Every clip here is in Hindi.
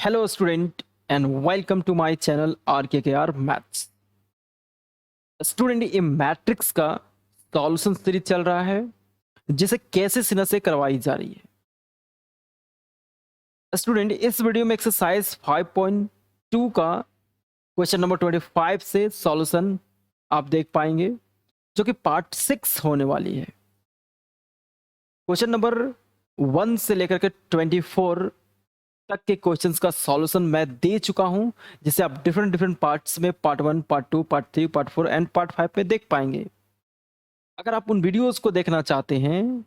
Hello student and welcome to my channel RKKR maths. Student, ये मैट्रिक्स का सॉल्यूशन सीरीज चल रहा है जिसे कैसे सीना से करवाई जा रही है। स्टूडेंट, इस वीडियो में एक्सरसाइज 5.2 का क्वेश्चन नंबर 25 से सॉल्यूशन आप देख पाएंगे, जो कि पार्ट 6 होने वाली है। क्वेश्चन नंबर 1 से लेकर के 24 तक के क्वेश्चंस का सॉल्यूशन मैं दे चुका हूं, जिसे आप डिफरेंट डिफरेंट पार्ट्स में part 1, part 2, part 3, part 4 and part 5 में देख पाएंगे। अगर आप उन वीडियोस को देखना चाहते हैं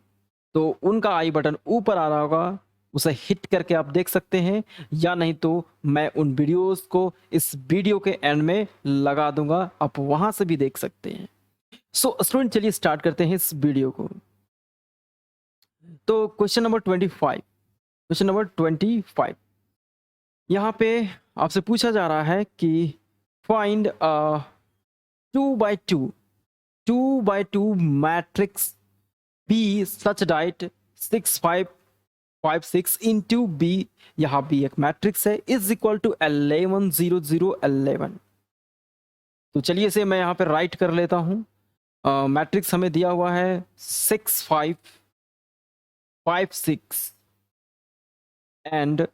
तो उनका आई बटन ऊपर आ रहा होगा, उसे हिट करके आप देख सकते हैं, या नहीं तो मैं उन वीडियोस को इस वीडियो के एंड में लगा दूंगा, आप वहां से भी देख सकते हैं। सो स्टूडेंट, चलिए स्टार्ट करते हैं इस वीडियो को। तो क्वेश्चन नंबर 25 यहाँ पे आपसे पूछा जा रहा है कि find 2 by 2 matrix B such that 6 5 5 6 into B, यहाँ बी एक मैट्रिक्स है, इज इक्वल टू 11 0 0 11। तो चलिए इसे मैं यहाँ पे राइट कर लेता हूँ। मैट्रिक्स हमें दिया हुआ है 6 5 5 6 एंड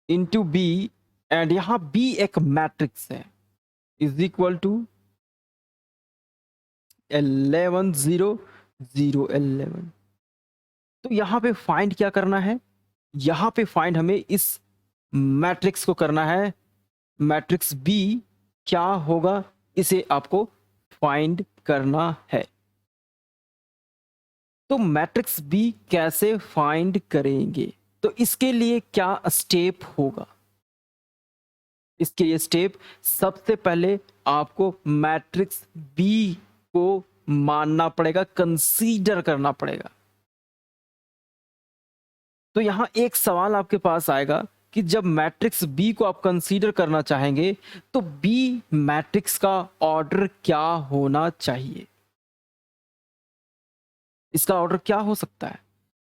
इंटू बी, एंड यहाँ बी एक मैट्रिक्स है, इज इक्वल टू 11 0 0 11। तो यहाँ पे फाइंड क्या करना है? यहाँ पे फाइंड हमें इस मैट्रिक्स को करना है। मैट्रिक्स बी क्या होगा, इसे आपको फाइंड करना है। तो मैट्रिक्स बी कैसे फाइंड करेंगे? तो इसके लिए क्या स्टेप होगा? इसके लिए स्टेप, सबसे पहले आपको मैट्रिक्स बी को मानना पड़ेगा, कंसीडर करना पड़ेगा। तो यहां एक सवाल आपके पास आएगा कि जब मैट्रिक्स बी को आप कंसीडर करना चाहेंगे तो बी मैट्रिक्स का ऑर्डर क्या होना चाहिए? इसका ऑर्डर क्या हो सकता है?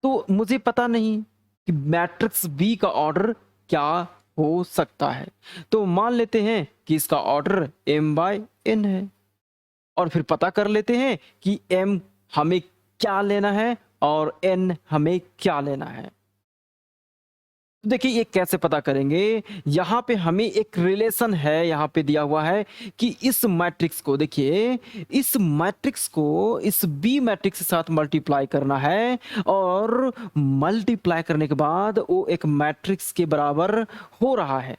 तो मुझे पता नहीं कि मैट्रिक्स बी का ऑर्डर क्या हो सकता है। तो मान लेते हैं कि इसका ऑर्डर m/n है, और फिर पता कर लेते हैं कि m हमें क्या लेना है और n हमें क्या लेना है। देखिए ये कैसे पता करेंगे? यहाँ पे हमें एक रिलेशन है, यहाँ पे दिया हुआ है कि इस मैट्रिक्स को, देखिए इस मैट्रिक्स को इस बी मैट्रिक्स के साथ मल्टीप्लाई करना है, और मल्टीप्लाई करने के बाद वो एक मैट्रिक्स के बराबर हो रहा है।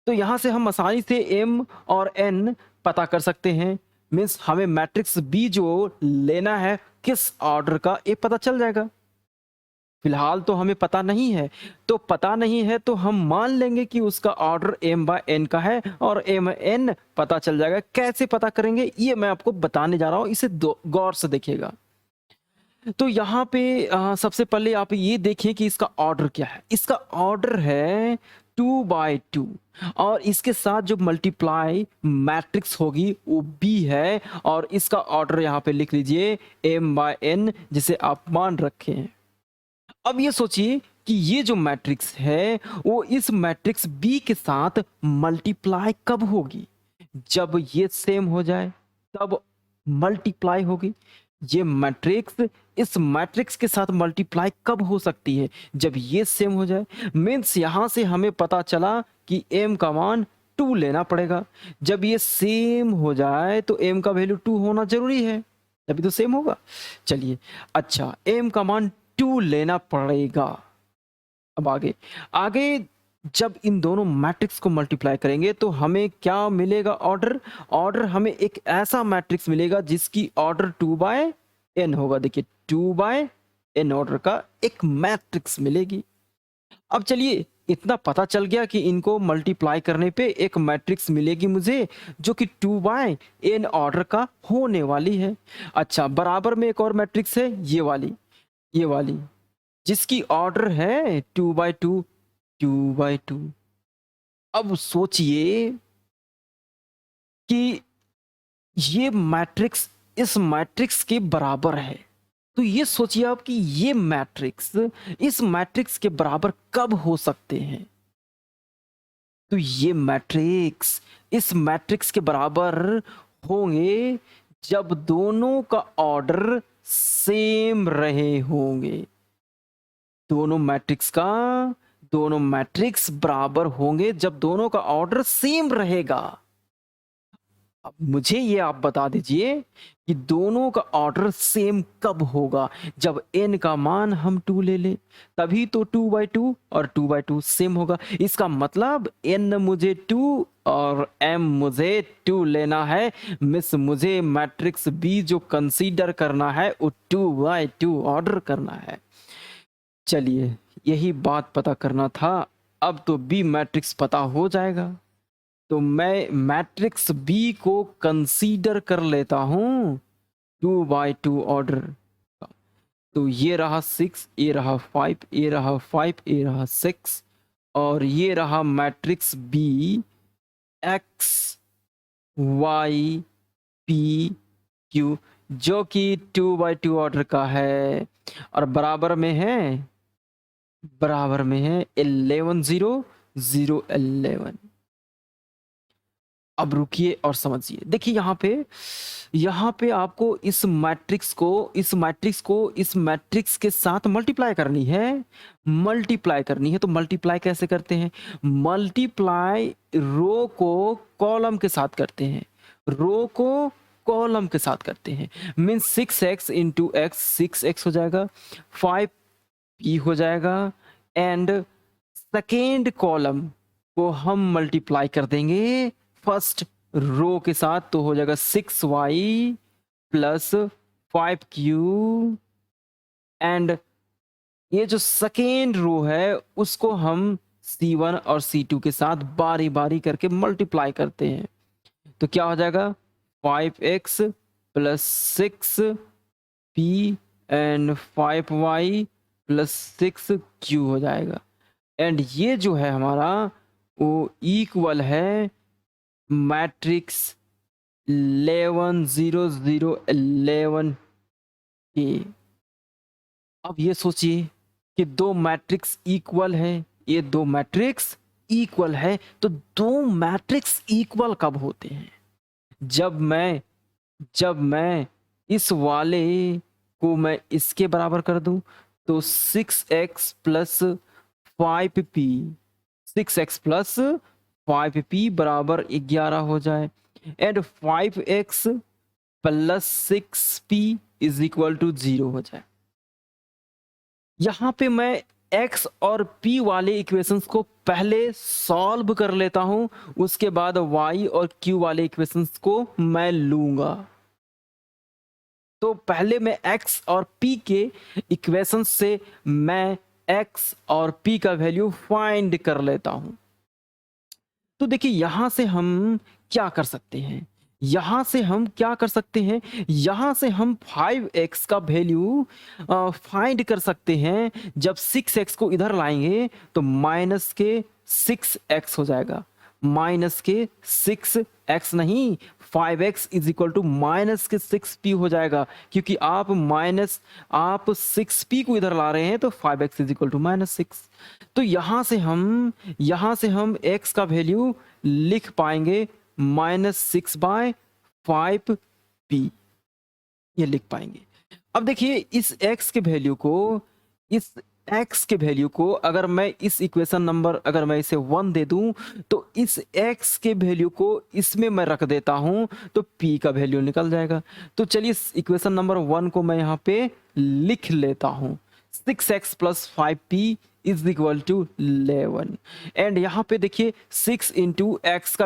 तो यहां से हम आसानी से m और n पता कर सकते हैं। मीन्स हमें मैट्रिक्स बी जो लेना है किस ऑर्डर का, ये पता चल जाएगा। फिलहाल तो हमें पता नहीं है, तो पता नहीं है तो हम मान लेंगे कि उसका ऑर्डर m/n का है, और m/n पता चल जाएगा। कैसे पता करेंगे ये मैं आपको बताने जा रहा हूं, इसे गौर से देखिएगा। तो यहाँ पे सबसे पहले आप ये देखिए कि इसका ऑर्डर क्या है। इसका ऑर्डर है 2/2, और इसके साथ जो मल्टीप्लाई मैट्रिक्स होगी वो b है, और इसका ऑर्डर यहाँ पे लिख लीजिए m/n, जिसे आप मान रखे हैं। अब ये सोचिए कि ये जो मैट्रिक्स है वो इस मैट्रिक्स बी के साथ मल्टीप्लाई कब होगी? जब ये सेम हो जाए तब मल्टीप्लाई होगी। ये मैट्रिक्स इस मैट्रिक्स के साथ मल्टीप्लाई कब हो सकती है? जब ये सेम हो जाए। मीन्स यहां से हमें पता चला कि m का मान 2 लेना पड़ेगा। जब ये सेम हो जाए तो m का वैल्यू 2 होना जरूरी है, तभी तो सेम होगा। चलिए, अच्छा m का मान 2 लेना पड़ेगा। अब आगे आगे जब इन दोनों मैट्रिक्स को मल्टीप्लाई करेंगे तो हमें क्या मिलेगा? ऑर्डर हमें एक ऐसा मैट्रिक्स मिलेगा जिसकी ऑर्डर 2/n होगा। देखिए 2/n ऑर्डर का एक मैट्रिक्स मिलेगी। अब चलिए, इतना पता चल गया कि इनको मल्टीप्लाई करने पे एक मैट्रिक्स मिलेगी मुझे, जो कि 2/n ऑर्डर का होने वाली है। अच्छा, बराबर में एक और मैट्रिक्स है, ये वाली जिसकी ऑर्डर है 2/2 2/2। अब सोचिए कि ये मैट्रिक्स इस मैट्रिक्स के बराबर है, तो ये सोचिए आप कि ये मैट्रिक्स इस मैट्रिक्स के बराबर कब हो सकते हैं। तो ये मैट्रिक्स इस मैट्रिक्स के बराबर होंगे जब दोनों का ऑर्डर सेम रहे होंगे। दोनों मैट्रिक्स बराबर होंगे जब दोनों का ऑर्डर सेम रहेगा। अब मुझे ये आप बता दीजिए कि दोनों का ऑर्डर सेम कब होगा। जब n का मान हम 2 ले लें तभी तो 2/2 और 2/2 सेम होगा। इसका मतलब n मुझे 2 और m मुझे 2 लेना है। मिस मुझे मैट्रिक्स B जो कंसीडर करना है वो 2/2 ऑर्डर करना है। चलिए यही बात पता करना था। अब तो B मैट्रिक्स पता हो जाएगा। तो मैं मैट्रिक्स बी को कंसीडर कर लेता हूं 2/2 ऑर्डर का। तो ये रहा 6, ये रहा 5, ये रहा 5, ये रहा 6 और ये रहा matrix B X Y P Q जो कि 2/2 ऑर्डर का है और बराबर में है 11 0 0 11। अब रुकिए और समझिए। देखिए यहाँ पे आपको इस मैट्रिक्स को इस मैट्रिक्स के साथ मल्टीप्लाई करनी है। तो मल्टीप्लाई कैसे करते हैं? मल्टीप्लाई रो को कॉलम के साथ करते हैं। Means 6x into x 6x हो जाएगा, 5p हो जाएगा एंड सेकेंड कॉलम को हम मल्टीप्लाई कर देंगे फर्स्ट रो के साथ। तो हो जाएगा 6y प्लस 5q एंड ये जो सेकेंड रो है उसको हम c1 और c2 के साथ बारी बारी करके मल्टीप्लाई करते हैं। तो क्या हो जाएगा 5x plus 6p and 5y plus 6q हो जाएगा। एंड ये जो है हमारा वो इक्वल है मैट्रिक्स 11 0 0 11 के। अब ये सोचिए कि दो मैट्रिक्स इक्वल है, ये दो मैट्रिक्स इक्वल है। तो दो मैट्रिक्स इक्वल कब होते हैं? जब मैं इस वाले को मैं इसके बराबर कर दूं तो 6x plus 5p 6x plus 5p बराबर 11 हो जाए and 5x plus 6p is equal to 0 हो जाए। यहां पे मैं x और p वाले इक्वेशंस को पहले सॉल्व कर लेता हूं, उसके बाद y और q वाले इक्वेशंस को मैं लूंगा। तो पहले मैं x और p के इक्वेशंस से मैं x और p का वैल्यू फाइंड कर लेता हूं। तो देखिए यहां से हम क्या कर सकते हैं? यहां से हम 5x का वैल्यू फाइंड कर सकते हैं। जब 6x को इधर लाएंगे तो माइनस के 6x हो जाएगा। माइनस के 6x नहीं 5x is equal to minus के 6p हो जाएगा, क्योंकि आप 6p को इधर ला रहे हैं तो 5x इज इक्वल टू -6। तो यहां से हम x का वैल्यू लिख पाएंगे -6/5p ये लिख पाएंगे। अब देखिए इस x के वैल्यू को अगर मैं इस इक्वेशन नंबर अगर मैं इसे 1 दे दूं तो इस x के वैल्यू को इसमें मैं रख देता हूं तो p का वैल्यू निकल जाएगा। तो चलिए इक्वेशन नंबर 1 को मैं यहां पे लिख लेता हूं 6x plus 5p is equal to 11 and यहाँ पे देखिए 6 इंटू एक्स का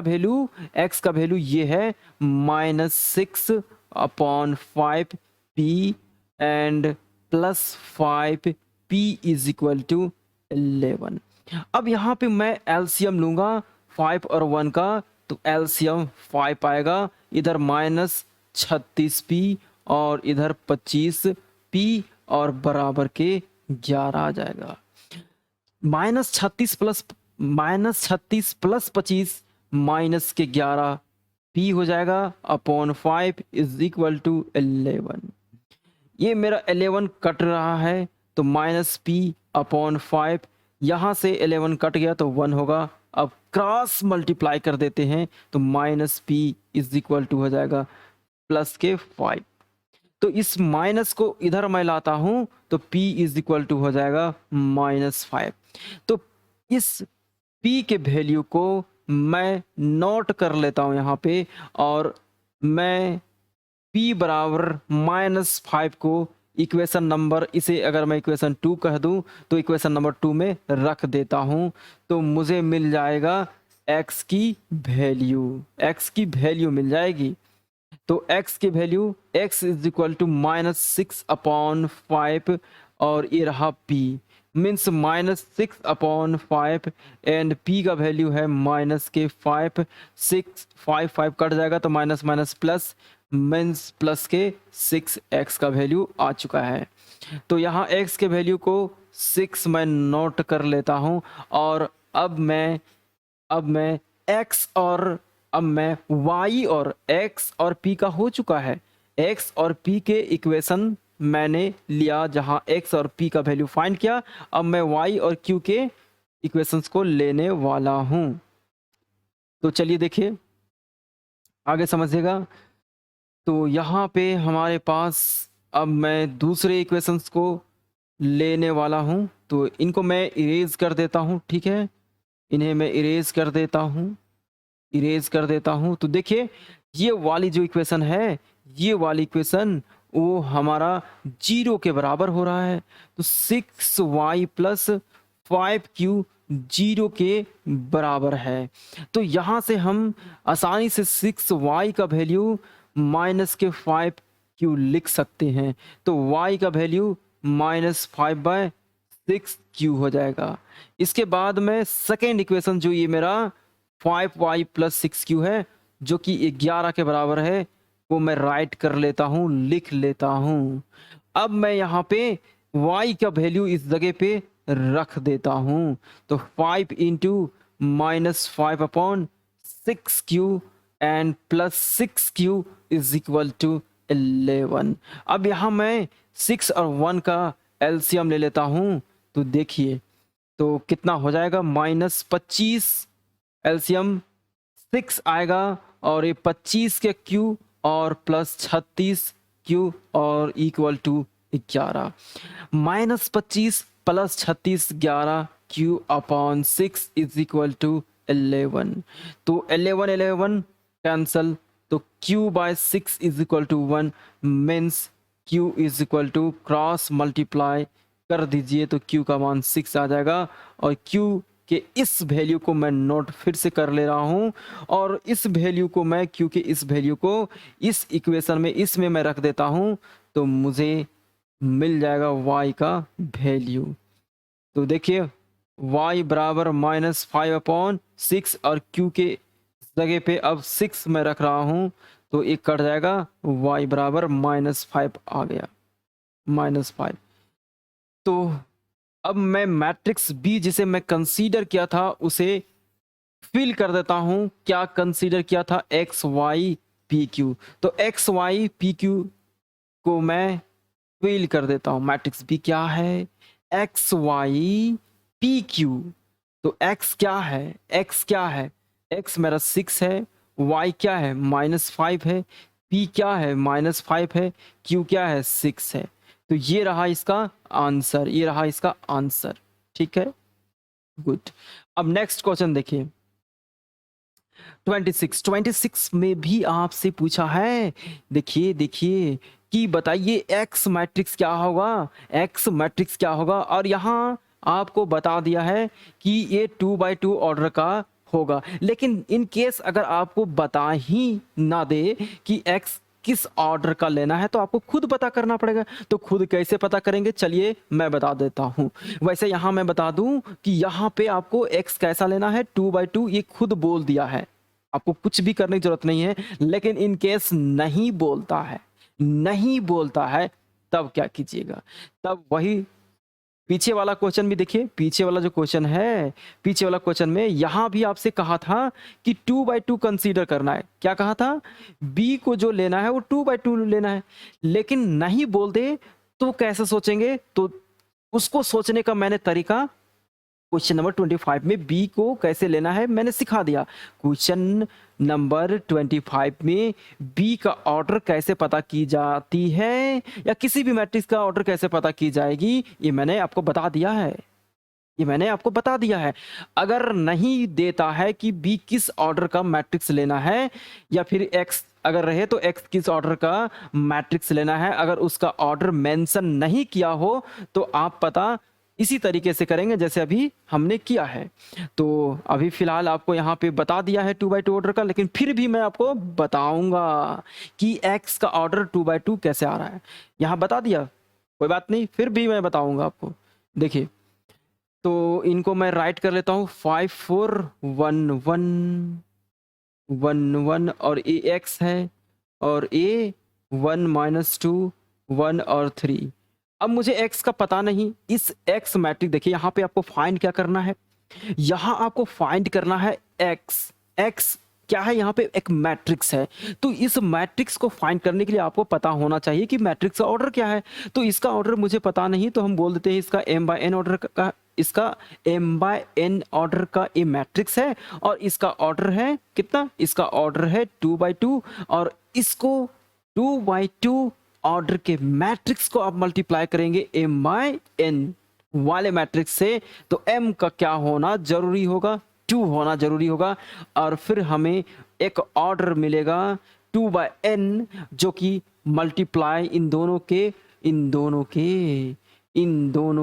वैल्यू ये है -6/5p and plus 5p is equal to 11। अब यहाँ पे मैं एलसीएम लूंगा 5 और 1 का, तो एलसीएम 5 आएगा, इधर -36p और इधर 25p और बराबर के 11 आ जाएगा। -36 प्लस -25 माइनस के 11p हो जाएगा अपॉन 5 इज इक्वल टू 11। ये मेरा 11 कट रहा है तो माइनस पी अपॉन 5, यहाँ से 11 कट गया तो 1 होगा। अब क्रॉस मल्टीप्लाई कर देते हैं तो minus p is equal to हो जाएगा प्लस के 5। तो इस माइनस को इधर मैं लाता हूं तो p इज इक्वल टू हो जाएगा -5। तो इस p के वैल्यू को मैं नोट कर लेता हूं यहाँ पे, और मैं p बराबर -5 को इक्वेशन नंबर, इसे अगर मैं इक्वेशन 2 कह दूं तो इक्वेशन नंबर 2 में रख देता हूं, तो मुझे मिल जाएगा x की वैल्यू मिल जाएगी। तो x की value x is equal to -6/5, और ये रहा p मीन्स -6/5 एंड p का वैल्यू है -5। 5 कट जाएगा तो minus minus plus means plus के 6x का वैल्यू आ चुका है। तो यहाँ x के वैल्यू को 6 मैं नोट कर लेता हूँ, और अब मैं x और अब मैं y और x और p का हो चुका है। x और p के इक्वेशन मैंने लिया जहां x और p का वैल्यू फाइंड किया, अब मैं y और q के इक्वेशंस को लेने वाला हूं। तो चलिए देखिए आगे समझिएगा। तो यहाँ पे हमारे पास अब मैं दूसरे इक्वेशंस को लेने वाला हूं, तो इनको मैं इरेज कर देता हूं, ठीक है, इन्हें मैं इरेज कर देता हूं। तो देखिए ये वाली जो इक्वेशन है, ये वाली इक्वेशन वो हमारा 0 के बराबर हो रहा है। तो 6y प्लस 5q 0 के बराबर है। तो यहाँ से हम आसानी से 6y का वैल्यू माइनस के 5q लिख सकते हैं। तो y का वैल्यू -5/6q हो जाएगा। इसके बाद में सेकेंड इक्वेशन जो ये मेरा 5y प्लस 6q है, जो कि 11 के बराबर है, वो मैं राइट कर लेता हूँ, लिख लेता हूँ। अब मैं यहाँ पे y का वैल्यू इस जगह पे रख देता हूँ। तो 5 into -5/6q and plus 6q is equal to 11। अब यहाँ मैं 6 और 1 का एलसीएम ले लेता हूँ, तो देखिए तो कितना हो जाएगा, -25 एलसीएम 6 आएगा, और ये 25 के q और प्लस 36q और equal to 11। -25 plus 36 11q upon 6 is equal to 11। तो 11 कैंसल, तो q by 6 is equal to 1 means q is equal to cross multiply कर दीजिए तो q का मान 6 आ जाएगा। और q के इस वैल्यू को मैं नोट फिर से कर ले रहा हूं, और इस वैल्यू को मैं q के इस वैल्यू को इस इक्वेशन में इसमें मैं रख देता हूं, तो मुझे मिल जाएगा y का वैल्यू। तो देखिए y बराबर -5/6 और q के जगह पे अब 6 मैं रख रहा हूं, तो एक कट जाएगा, y बराबर -5 आ गया, -5। तो अब मैं मैट्रिक्स B जिसे मैं कंसीडर किया था उसे फिल कर देता हूं। क्या कंसीडर किया था, x y p q। तो x y p q को मैं फिल कर देता हूं। मैट्रिक्स B क्या है, x y p q। तो x क्या है, x मेरा 6 है, y क्या है -5 है, p क्या है -5 है, q क्या है 6 है। तो ये रहा इसका आंसर, ठीक है, गुड। अब नेक्स्ट क्वेश्चन देखिए 26 में भी आपसे पूछा है। देखिए कि बताइए x मैट्रिक्स क्या होगा, और यहाँ आपको बता दिया है कि ये 2x2 ऑर्डर का होगा। लेकिन इन केस अगर आपको बता ही ना दे कि x किस ऑर्डर का लेना है, तो आपको खुद पता करना पड़ेगा। तो खुद कैसे पता करेंगे, चलिए मैं बता देता हूं। वैसे यहां मैं बता दूं कि यहां पे आपको x कैसा लेना है, 2x2, ये खुद बोल दिया है, आपको कुछ भी करने की जरूरत नहीं है। लेकिन इन केस नहीं बोलता है, तब क्या कीजिएगा, तब वही पीछे वाला क्वेश्चन भी देखिए, पीछे वाला जो क्वेश्चन है, पीछे वाला क्वेश्चन में यहाँ भी आपसे कहा था कि 2/2 कंसीडर करना है। क्या कहा था? बी को जो लेना है वो 2/2 लेना है, लेकिन नहीं बोल दे तो कैसे सोचेंगे? तो उसको सोचने का मैंने तरीका क्वेश्चन नंबर 25 में बी को कैसे लेना है मैंने सिखा दिया। क्वेश्चन नंबर 25 में बी का ऑर्डर कैसे पता की जाती है या किसी भी मैट्रिक्स का ऑर्डर कैसे पता की जाएगी, ये मैंने आपको बता दिया है। ये मैंने आपको बता दिया है। अगर नहीं देता है कि बी किस ऑर्डर का मैट्रिक्स लेना है या फिर एक्स अगर रहे तो एक्स किस ऑर्डर का मैट्रिक्स लेना है, अगर उसका ऑर्डर मेंशन नहीं किया हो तो आप पता इसी तरीके से करेंगे जैसे अभी हमने किया है। तो अभी फिलहाल आपको यहाँ पे बता दिया है 2/2 ऑर्डर का, लेकिन फिर भी मैं आपको बताऊंगा कि एक्स का ऑर्डर 2/2 कैसे आ रहा है। यहाँ बता दिया, कोई बात नहीं, फिर भी मैं बताऊंगा आपको। देखिए, तो इनको मैं राइट कर लेता हूँ 5 4 1 1 1 1 और ए एक्स है और ए 1 - 2 1 और 3। अब मुझे x का पता नहीं, इस x मैट्रिक्स देखिए यहाँ पे आपको फाइंड क्या करना है, यहाँ आपको फाइंड करना है x। x क्या है? यहाँ पे एक मैट्रिक्स है, तो इस मैट्रिक्स को फाइंड करने के लिए आपको पता होना चाहिए कि मैट्रिक्स का ऑर्डर क्या है। तो इसका ऑर्डर मुझे पता नहीं, तो हम बोल देते हैं इसका m/n ऑर्डर का, इसका m/n ऑर्डर का ये मैट्रिक्स है और इसका ऑर्डर है कितना? इसका ऑर्डर है 2/2 और इसको 2/2 ऑर्डर के मैट्रिक्स को आप मल्टीप्लाई करेंगे m/n वाले मैट्रिक्स से, तो m का क्या होना जरूरी होगा? 2 होना जरूरी होगा और फिर हमें एक ऑर्डर मिलेगा 2/n जो कि मल्टीप्लाई इन दोनों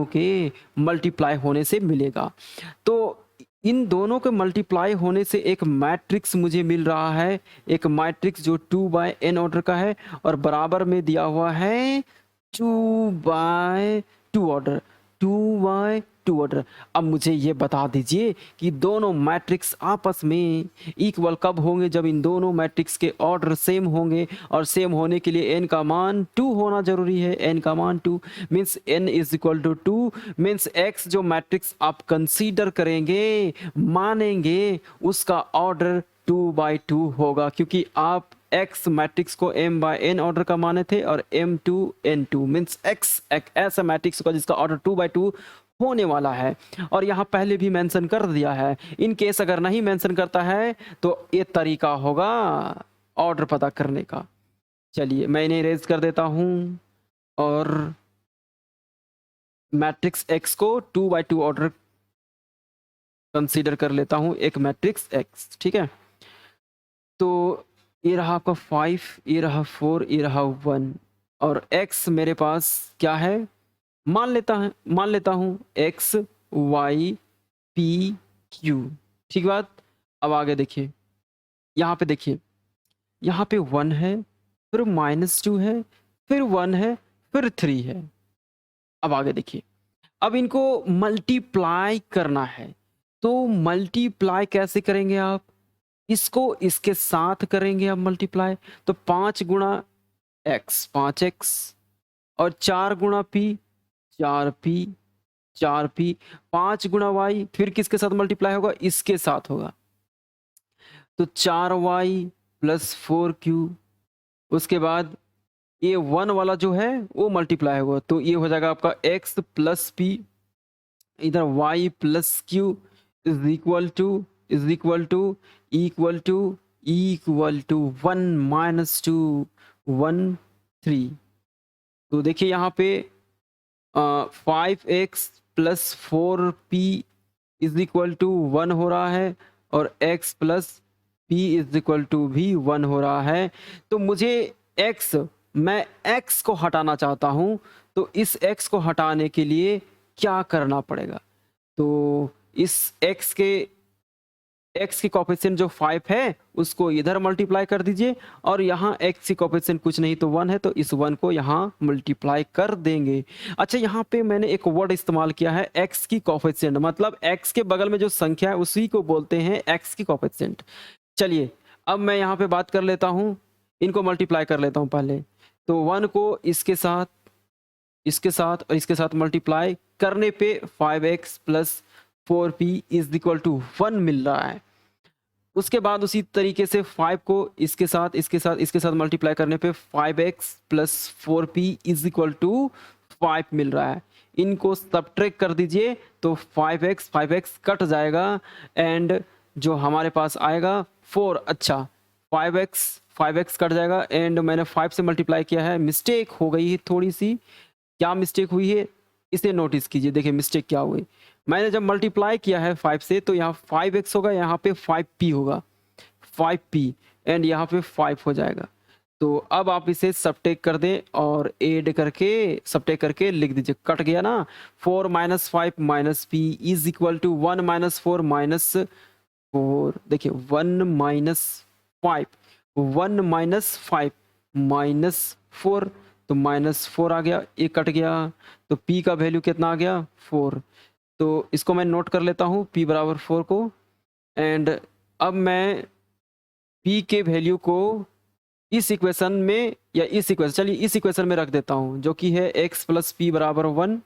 के मल्टीप्लाई होने से मिलेगा। तो इन दोनों के मल्टीप्लाई होने से एक मैट्रिक्स मुझे मिल रहा है, एक मैट्रिक्स जो 2/n ऑर्डर का है और बराबर में दिया हुआ है 2/2 ऑर्डर, 2/2 ऑर्डर। अब मुझे ये बता दीजिए कि दोनों मैट्रिक्स आपस में इक्वल कब होंगे? जब इन दोनों मैट्रिक्स के ऑर्डर सेम होंगे और सेम होने के लिए n का मान 2 होना जरूरी है। n का मान 2 मीन्स n = 2 मीन्स x जो मैट्रिक्स आप कंसीडर करेंगे, मानेंगे, उसका ऑर्डर 2/2 होगा, क्योंकि आप x मैट्रिक्स को m/n ऑर्डर का माने थे और m2n2 मीन्स x एक ऐसा मैट्रिक्स होगा जिसका ऑर्डर 2/2 होने वाला है। और यहाँ पहले भी मेंशन कर दिया है, इन केस अगर नहीं मेंशन करता है तो ये तरीका होगा ऑर्डर पता करने का। चलिए मैं इन्हें इरेज कर देता हूँ और मैट्रिक्स x को 2/2 ऑर्डर कंसीडर कर लेता हूँ, एक मैट्रिक्स x, ठीक है। तो ये रहा आपका 5, ये रहा 4, ये रहा 1 और x मेरे पास क्या है? मान लेता हूँ x y p q, ठीक बात। अब आगे देखिए, यहाँ पे देखिए, यहाँ पे 1 है, फिर -2 है, फिर 1 है, फिर 3 है। अब आगे देखिए, अब इनको मल्टीप्लाई करना है, तो मल्टीप्लाई कैसे करेंगे आप? इसको इसके साथ करेंगे आप मल्टीप्लाई, तो 5 गुणा x 5x और 4 गुणा p 4p 4p, 5 गुणा y फिर किसके साथ मल्टीप्लाई होगा? इसके साथ होगा, तो 4y + 4q। उसके बाद ये 1 वाला जो है वो मल्टीप्लाई होगा, तो ये हो जाएगा आपका x + p, इधर y + q is equal to 1 - 2 1 3। तो देखिए यहाँ पे 5x + 4p = 1 हो रहा है और x + p = भी 1 हो रहा है। तो मुझे मैं x को हटाना चाहता हूँ, तो इस x को हटाने के लिए क्या करना पड़ेगा? तो इस x की कोफिशिएंट जो 5 है उसको इधर मल्टीप्लाई कर दीजिए और यहाँ x की कोफिशिएंट कुछ नहीं तो 1 है, तो इस 1 को यहाँ मल्टीप्लाई कर देंगे। अच्छा, यहाँ पे मैंने एक वर्ड इस्तेमाल किया है x की कोफिशिएंट, मतलब x के बगल में जो संख्या है उसी को बोलते हैं x की कोफिशिएंट। चलिए अब मैं यहाँ पे बात कर लेता हूँ, इनको मल्टीप्लाई कर लेता हूँ पहले। तो 1 को इसके साथ और इसके साथ मल्टीप्लाई करने पे 5x plus 4p is equal to 1 मिल रहा है। उसके बाद उसी तरीके से 5 को इसके साथ इसके साथ इसके साथ मल्टीप्लाई करने पे 5x plus 4p is equal to 5 मिल रहा है। इनको सब्ट्रैक्ट कर दीजिए तो 5x कट जाएगा एंड जो हमारे पास आएगा 4। अच्छा 5x कट जाएगा एंड मैंने 5 से मल्टीप्लाई किया है, मिस्टेक हो गई है थोड़ी सी। क्या मिस्टेक हुई है इसे नोटिस कीजिए, देखिए मिस्टेक क्या हुई। मैंने जब मल्टीप्लाई किया है 5 से तो यहाँ 5x होगा, यहाँ पे 5p होगा, 5p एंड यहाँ पे 5 हो जाएगा। तो अब आप इसे सबटेक कर दें और ऐड करके सबटेक करके लिख दीजिए, कट गया ना। 4 minus 5 minus p is equal to 1 minus 4 minus 4। देखिए 1 माइनस 5 1 माइनस 5 माइनस 4 तो माइनस 4 आ गया, ये कट गया तो p का वैल्यू कितना आ गया 4। तो इसको मैं नोट कर लेता हूँ p बराबर 4 को एंड अब मैं p के वैल्यू को इस इक्वेशन में या इस इक्वेशन चलिए इस इक्वेशन में रख देता हूँ जो कि है x प्लस p बराबर 1।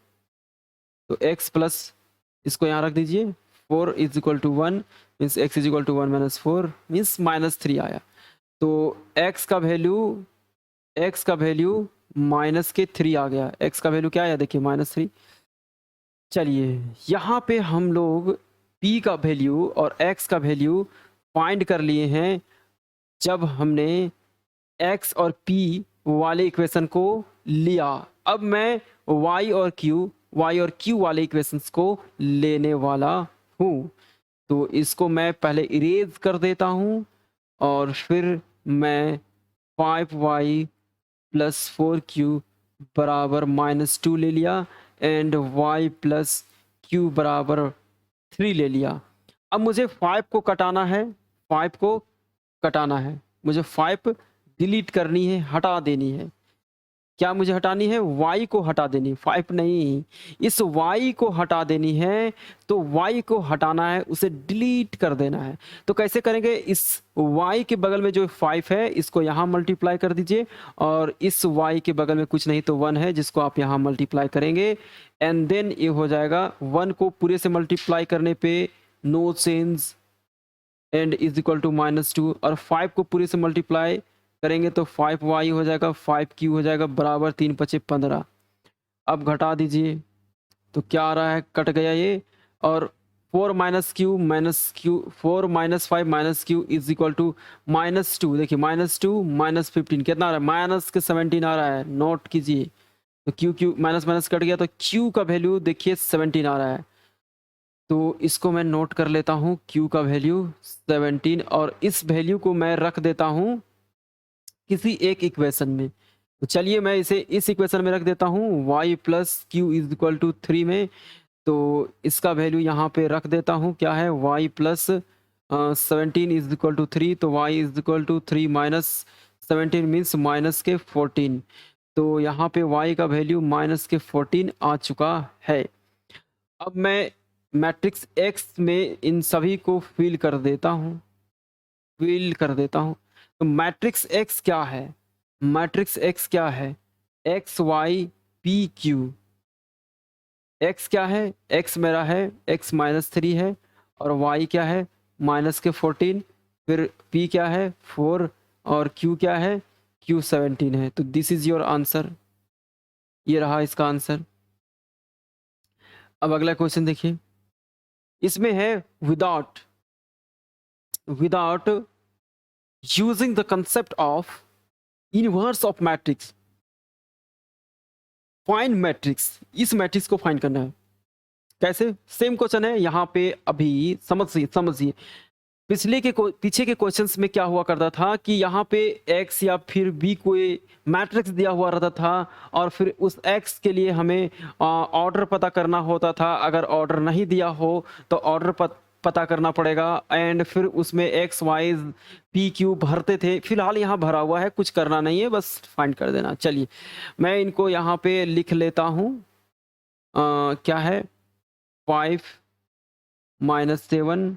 तो x प्लस इसको यहाँ रख दीजिए 4 is equal to 1 means x is equal to 1 minus 4 means minus 3 आया। तो x का वैल्यू माइनस के 3 आ गया। x का वैल्यू क्या आया देखिए माइनस 3। चलिए यहाँ पे हम लोग p का वैल्यू और x का वैल्यू फाइंड कर लिए हैं जब हमने x और p वाले इक्वेशन को लिया। अब मैं y और q वाले इक्वेशंस को लेने वाला हूँ। तो इसको मैं पहले इरेज कर देता हूँ और फिर मैं 5y प्लस 4q बराबर माइनस 2 ले लिया एंड y प्लस q बराबर 3 ले लिया। अब मुझे 5 को कटाना है, 5 को कटाना है, मुझे 5 डिलीट करनी है, हटा देनी है। क्या मुझे हटानी है? y को हटा देनी, 5 नहीं, इस y को हटा देनी है। तो y को हटाना है, उसे डिलीट कर देना है। तो कैसे करेंगे? इस y के बगल में जो 5 है इसको यहाँ मल्टीप्लाई कर दीजिए और इस y के बगल में कुछ नहीं तो 1 है जिसको आप यहाँ मल्टीप्लाई करेंगे एंड देन ये हो जाएगा 1 को पूरे से मल्टीप्लाई करने पे no change and is equal to minus 2 और 5 को पूरे से मल्टीप्लाई करेंगे तो 5y हो जाएगा, 5q हो जाएगा बराबर 3 पचे 15। अब घटा दीजिए तो क्या आ रहा है, कट गया ये। और 4 minus q 4 minus 5 minus q is equal to minus 2। देखिए माइनस 2 माइनस 15 कितना आ रहा है, माइनस के 17 आ रहा है। नोट कीजिए तो क्यू माइनस माइनस कट गया तो q का वैल्यू देखिए 17 आ रहा है। तो इसको मैं नोट कर लेता हूँ, q का वैल्यू 17 और इस वैल्यू को मैं रख देता हूँ किसी एक इक्वेशन में। तो चलिए मैं इसे इस इक्वेशन में रख देता हूँ y plus q is equal to 3 में। तो इसका वैल्यू यहाँ पे रख देता हूँ, क्या है y plus 17 is equal to 3। तो y is equal to 3 minus 17 means minus के 14। तो यहाँ पे y का वैल्यू माइनस के 14 आ चुका है। अब मैं मैट्रिक्स x में इन सभी को फिल कर देता हूँ, तो मैट्रिक्स x क्या है? मैट्रिक्स x क्या है? x y p q। x क्या है? x मेरा है x माइनस 3 है और y क्या है माइनस के 14, फिर p क्या है 4 और q क्या है q 17 है। तो दिस इज योर आंसर, ये रहा इसका आंसर। अब अगला क्वेश्चन देखिए, इसमें है without using the concept of inverse of matrix find matrix। इस मैट्रिक्स को फाइंड करना है। कैसे? सेम क्वेश्चन है यहाँ पे, अभी समझिए पीछे के क्वेश्चंस में क्या हुआ करता था कि यहाँ पे x या फिर b कोई मैट्रिक्स दिया हुआ रहता था और फिर उस x के लिए हमें ऑर्डर पता करना होता था। अगर ऑर्डर नहीं दिया हो तो ऑर्डर पता करना पड़ेगा एंड फिर उसमें x y p q भरते थे। फिलहाल यहाँ भरा हुआ है, कुछ करना नहीं है, बस फाइंड कर देना। चलिए मैं इनको यहाँ पे लिख लेता हूँ। क्या है 5 minus 7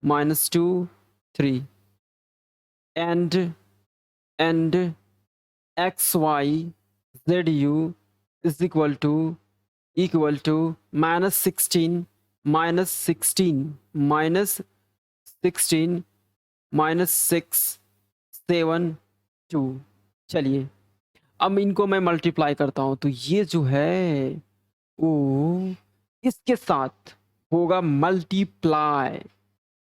minus 2 3 and xy zu is equal to equal to -16 -16 -16 -6 7 2। चलिए अब इनको मैं मल्टीप्लाई करता हूँ तो ये जो है वो इसके साथ होगा मल्टीप्लाई।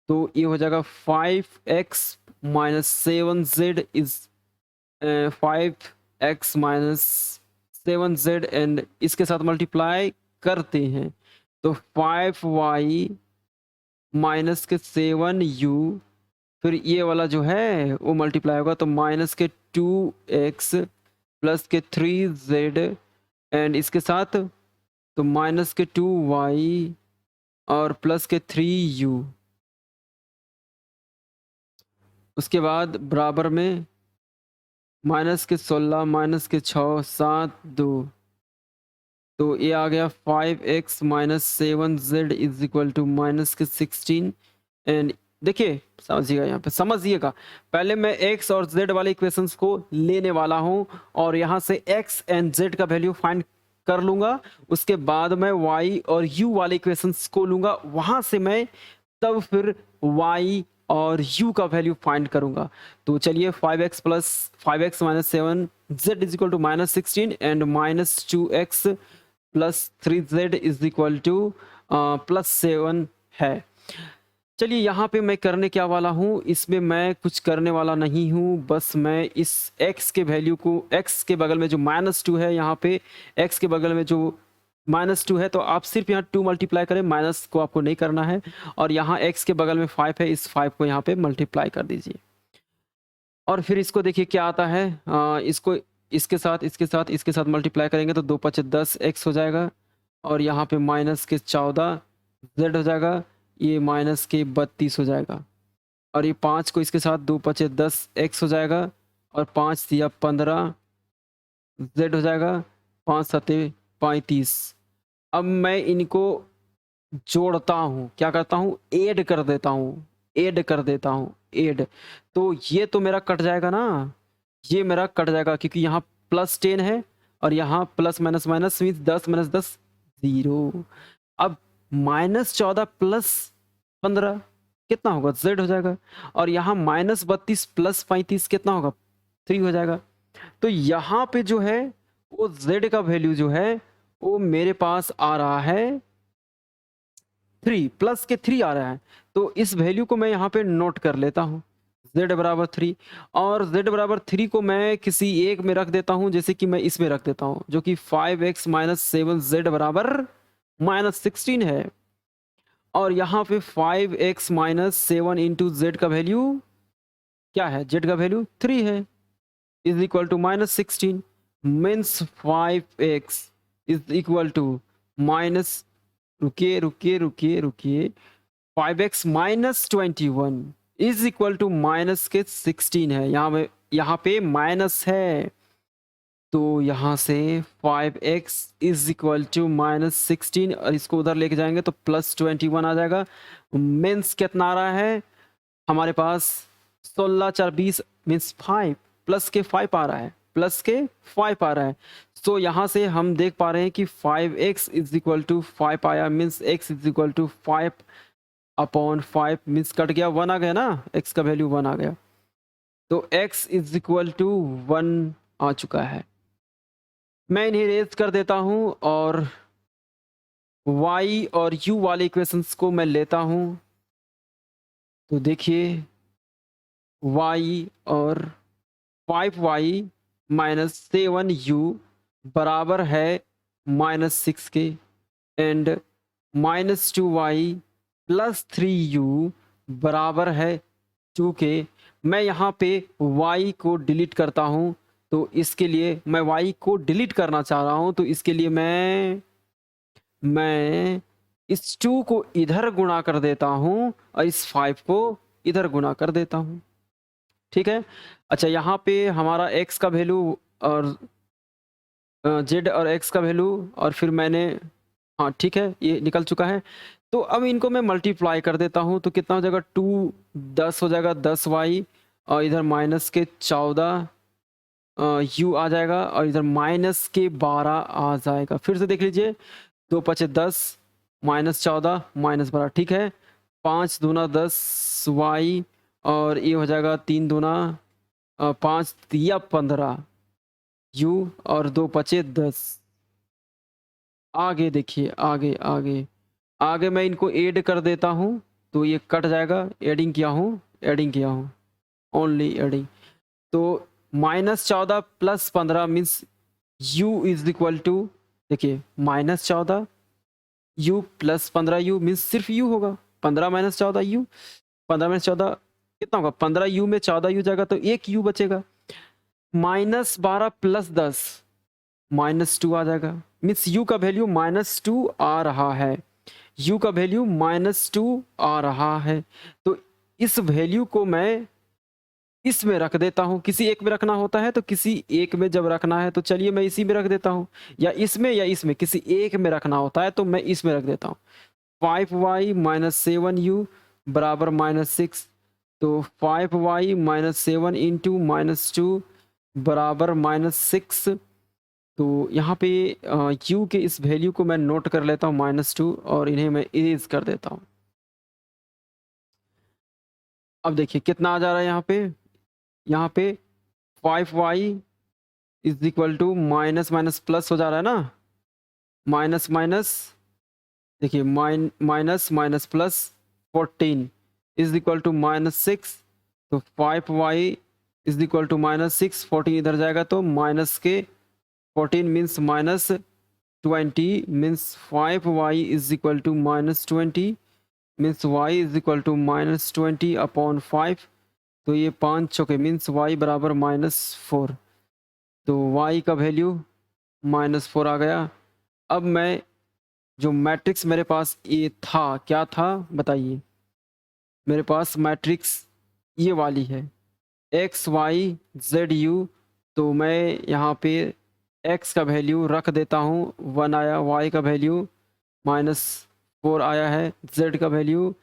तो ये हो जाएगा 5x minus 7z is 5x minus 7z and इसके साथ मल्टीप्लाई करते हैं तो 5y माइनस के 7u, फिर ये वाला जो है वो मल्टीप्लाई होगा तो माइनस के 2x प्लस के 3z एंड इसके साथ तो माइनस के 2y और प्लस के 3u। उसके बाद बराबर में माइनस के 16 माइनस के 6 7 2। तो ये आ गया 5x minus 7z is equal to minus के 16 एंड देखिए समझिएगा, यहाँ पे समझिएगा पहले मैं x और z वाले इक्वेशंस को लेने वाला हूँ और यहाँ से x एंड z का वैल्यू फाइंड कर लूंगा। उसके बाद मैं y और u वाले इक्वेशंस को लूंगा, वहां से मैं तब फिर y और u का वैल्यू फाइंड करूंगा। तो चलिए 5x plus 5x minus 7 z is equal to minus 16 and minus 2x plus 3z is equal to plus 7 है। चलिए यहाँ पे मैं करने क्या वाला हूँ, इसमें मैं कुछ करने वाला नहीं हूँ, बस मैं इस x के वैल्यू को x के बगल में जो -2 है, यहाँ पे x के बगल में जो -2 है तो आप सिर्फ यहाँ 2 मल्टीप्लाई करें, माइनस को आपको नहीं करना है। और यहाँ x के बगल में 5 है, इस 5 को यहाँ पे मल्टीप्लाई कर दीजिए और फिर इसको देखिए क्या आता है। इसको इसके साथ इसके साथ इसके साथ मल्टीप्लाई करेंगे तो 2 5 10 x हो जाएगा और यहाँ पे माइनस के 14 z हो जाएगा, ये माइनस के 32 हो जाएगा और ये 5 को इसके साथ 2 5 10 x हो जाएगा और 5 दिया 15 z हो जाएगा, 5 7 35। अब मैं इनको जोड़ता हूँ, क्या करता हूँ, ऐड कर देता हूँ, ऐड कर देता हूँ, ऐड। तो ये तो मेरा कट जाएगा ना, ये मेरा कट जाएगा क्योंकि यहाँ प्लस 10 है और यहाँ plus minus minus means 10 minus 10 0। अब -14 प्लस 15 कितना होगा, z हो जाएगा और यहाँ -32 प्लस 35 कितना होगा, 3 हो जाएगा। तो यहाँ पे जो है वो z का वैल्यू जो है वो मेरे पास आ रहा है 3 प्लस के 3 आ रहा है। तो इस वैल्यू को मैं यहाँ पे नोट कर लेता हूँ, z बराबर 3 और z बराबर 3 को मैं किसी एक में रख देता हूँ, जैसे कि मैं इसमें रख देता हूँ जो कि 5x माइनस 7z बराबर -16 है और यहाँ पे 5x माइनस 7 इंटू जेड का वैल्यू क्या है, z का वैल्यू 3 है is equal to -16 means 5x is equal to minus रुकिए रुकिए रुकिए रुकिए 5x minus 21 is equal to minus के 16 है, यहाँ पे माइनस है तो यहाँ से 5x इज इक्वल टू -16 और इसको उधर लेके जाएंगे तो +21 आ जाएगा। मीन्स कितना आ रहा है हमारे पास 16 4 20 मीन्स 5 प्लस के 5 आ रहा है, प्लस के 5 आ रहा है। तो यहाँ से हम देख पा रहे हैं कि 5x इज इक्वल टू 5 आया means x is equal to 5 upon 5 means cut गया 1 आ गया ना, x का वैल्यू 1 आ गया तो x इज इक्वल टू 1 आ चुका है। मैं इन्हें रेज कर देता हूं और y और u वाले इक्वेशंस को मैं लेता हूं तो देखिए y और 5y माइनस 7u बराबर है -6 के एंड -2y प्लस 3u बराबर है 2 के। मैं यहाँ पे y को डिलीट करता हूँ तो इसके लिए मैं y को डिलीट करना चाह रहा हूँ तो इसके लिए मैं इस 2 को इधर गुणा कर देता हूँ और इस 5 को इधर गुणा कर देता हूँ, ठीक है। अच्छा यहाँ पे हमारा x का वैल्यू और z और x का वैल्यू और फिर मैंने हाँ ठीक है ये निकल चुका है। तो अब इनको मैं मल्टीप्लाई कर देता हूँ तो कितना हो जाएगा 2 10 हो जाएगा 10y और इधर माइनस के 14 यू आ जाएगा और इधर माइनस के 12 आ जाएगा। फिर से देख लीजिए, 2 पचे 10, -14 -12, ठीक है। 5 दूना 10 वाई, और ये हो जाएगा 3 दूना 5 या 15 यू, और 2 पचे 10। आगे देखिए, आगे आगे आगे मैं इनको ऐड कर देता हूँ तो ये कट जाएगा। एडिंग किया हूँ, ओनली एडिंग। तो -14 + 15 means u is equal to, देखिए -14 u + 15 u मीन्स सिर्फ u होगा। 15 - 14 u, 15 - 14 कितना होगा? 15 u में 14 u जाएगा तो एक u बचेगा। -12 + 10 -2 आ जाएगा, मीन्स u का वैल्यू -2 आ रहा है। u का वैल्यू -2 आ रहा है। तो इस वैल्यू को मैं इसमें रख देता हूँ। किसी एक में रखना होता है तो किसी एक में जब रखना है तो चलिए मैं इसी में रख देता हूँ, या इसमें किसी एक में रखना होता है तो मैं इसमें रख देता हूँ। 5y - 7u बराबर -6, तो 5y - 7 इंटू -2 बराबर -6। तो यहाँ पे u के इस वैल्यू को मैं नोट कर लेता हूँ -2, और इन्हें मैं इरेज कर देता हूँ। अब देखिए कितना आ जा रहा है यहाँ पे 5y is equal to minus minus plus हो जा रहा है ना, माइनस माइनस, देखिए minus minus plus 14 is equal to -6। तो 5y इज इक्वल टू -6, 14 इधर जाएगा तो माइनस के 14 means -20 means 5y is equal to -20 means y is equal to -20 upon 5। तो ये 5 चौके मीन्स y बराबर -4। तो y का वैल्यू -4 आ गया। अब मैं जो मैट्रिक्स मेरे पास ये था, क्या था बताइए? मेरे पास मैट्रिक्स ये वाली है, एक्स वाई जेड यू। तो मैं यहाँ पे x का वैल्यू रख देता हूँ 1 आया, y का वैल्यू -4 आया है, z का वैल्यू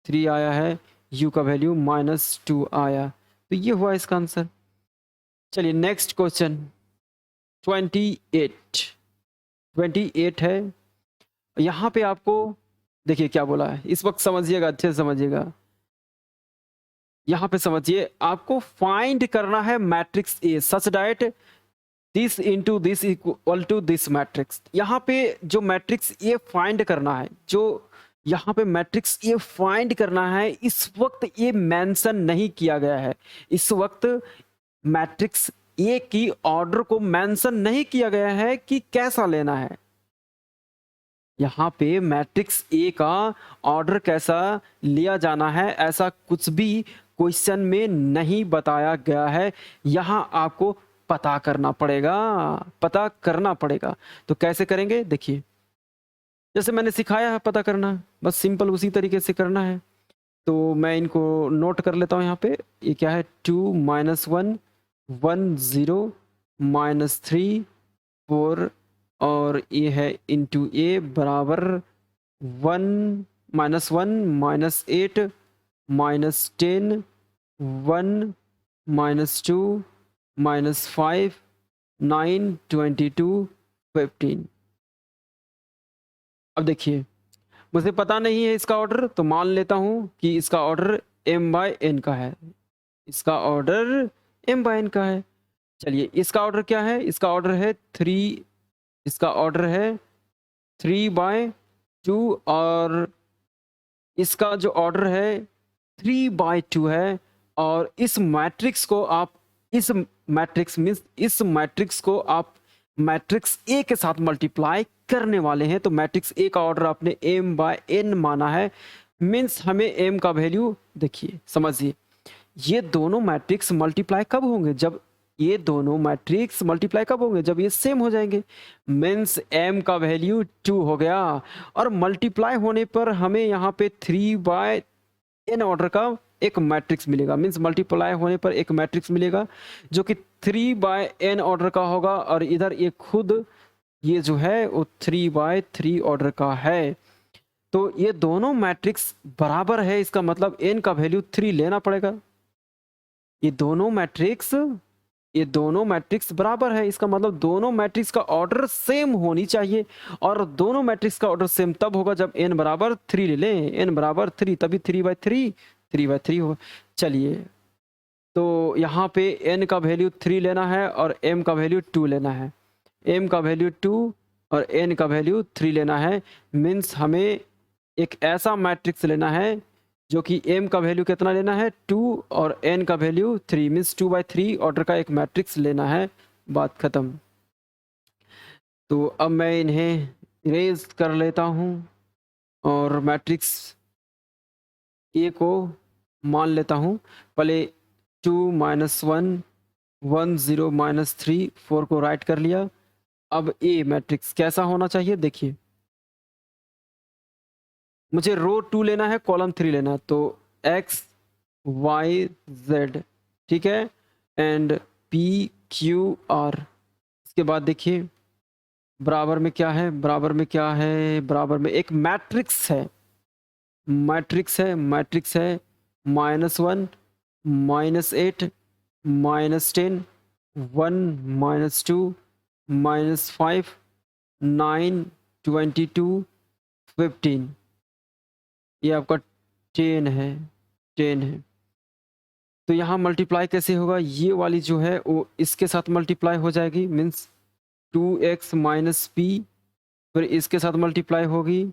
3 आया है, u का वैल्यू -2 आया। तो ये हुआ इसका आंसर। चलिए नेक्स्ट क्वेश्चन 28 है। यहाँ पे आपको देखिए क्या बोला है, इस वक्त समझिएगा, अच्छे से समझिएगा। यहाँ पे समझिए, आपको फाइंड करना है matrix A such that this into this equal to this matrix. यहाँ पे जो मैट्रिक्स ए फाइंड करना है, जो यहाँ पे मैट्रिक्स ए फाइंड करना है, इस वक्त ये मेंशन नहीं किया गया है। इस वक्त मैट्रिक्स ए की ऑर्डर को मेंशन नहीं किया गया है कि कैसा लेना है। यहाँ पे मैट्रिक्स ए का ऑर्डर कैसा लिया जाना है, ऐसा कुछ भी क्वेश्चन में नहीं बताया गया है। यहाँ आपको पता करना पड़ेगा। तो कैसे करेंगे? देखिए जैसे मैंने सिखाया है पता करना, बस सिंपल उसी तरीके से करना है। तो मैं इनको नोट कर लेता हूँ। यहाँ पे ये क्या है, 2 - 1 1 0 -3 4, और ये है इंटू ए बराबर 1 -1 -8 -10 1 -2 -5 9 22 15। अब देखिए मुझे पता नहीं है इसका ऑर्डर, तो मान लेता हूँ कि इसका ऑर्डर m/n का है। इसका ऑर्डर m/n का है। चलिए इसका ऑर्डर क्या है? इसका ऑर्डर है 3, इसका ऑर्डर है 3/2, और इसका जो ऑर्डर है 3/2 है। और इस मैट्रिक्स को आप इस मैट्रिक्स को आप मैट्रिक्स ए के साथ मल्टीप्लाई करने वाले हैं। तो मैट्रिक्स ए का ऑर्डर आपने m/n माना है, मीन्स हमें m का वैल्यू, देखिए समझिए, ये दोनों मैट्रिक्स मल्टीप्लाई कब होंगे? जब ये दोनों मैट्रिक्स मल्टीप्लाई कब होंगे? जब ये सेम हो जाएंगे। मीन्स m का वैल्यू 2 हो गया, और मल्टीप्लाई होने पर हमें यहाँ पे 3/n ऑर्डर का एक मैट्रिक्स मिलेगा। मीन्स मल्टीप्लाई होने पर एक मैट्रिक्स मिलेगा जो कि 3/n ऑर्डर का होगा, और इधर ये खुद ये जो है वो 3/3 ऑर्डर का है। तो ये दोनों मैट्रिक्स बराबर है, इसका मतलब n का वैल्यू 3 लेना पड़ेगा। ये दोनों मैट्रिक्स ये दोनों मैट्रिक्स बराबर है, इसका मतलब दोनों मैट्रिक्स का ऑर्डर सेम होनी चाहिए, और दोनों मैट्रिक्स का ऑर्डर सेम तब होगा जब n बराबर 3 ले लें, n बराबर 3, तभी 3/3 हो। चलिए, तो यहाँ पे n का वैल्यू 3 लेना है और m का वैल्यू 2 लेना है, m का वैल्यू 2 और n का वैल्यू 3 लेना है। मीन्स हमें एक ऐसा मैट्रिक्स लेना है जो कि m का वैल्यू कितना लेना है 2 और n का वैल्यू 3, मीन्स 2/3 ऑर्डर का एक मैट्रिक्स लेना है। बात खत्म। तो अब मैं इन्हें इरेज कर लेता हूँ और मैट्रिक्स ए को मान लेता हूँ। पहले 2 - 1 1 0 -3 4 को राइट कर लिया। अब ए मैट्रिक्स कैसा होना चाहिए देखिए, मुझे रो 2 लेना है, कॉलम 3 लेना है, तो एक्स वाई जेड, ठीक है, एंड पी क्यू आर। इसके बाद देखिए बराबर में क्या है, बराबर में क्या है, बराबर में एक मैट्रिक्स है, मैट्रिक्स है -1 -8 -10 1 -2 -5 9 22 15, ये आपका 10 है, 10 है। तो यहाँ मल्टीप्लाई कैसे होगा, ये वाली जो है वो इसके साथ मल्टीप्लाई हो जाएगी, मीन्स 2x - p, फिर इसके साथ मल्टीप्लाई होगी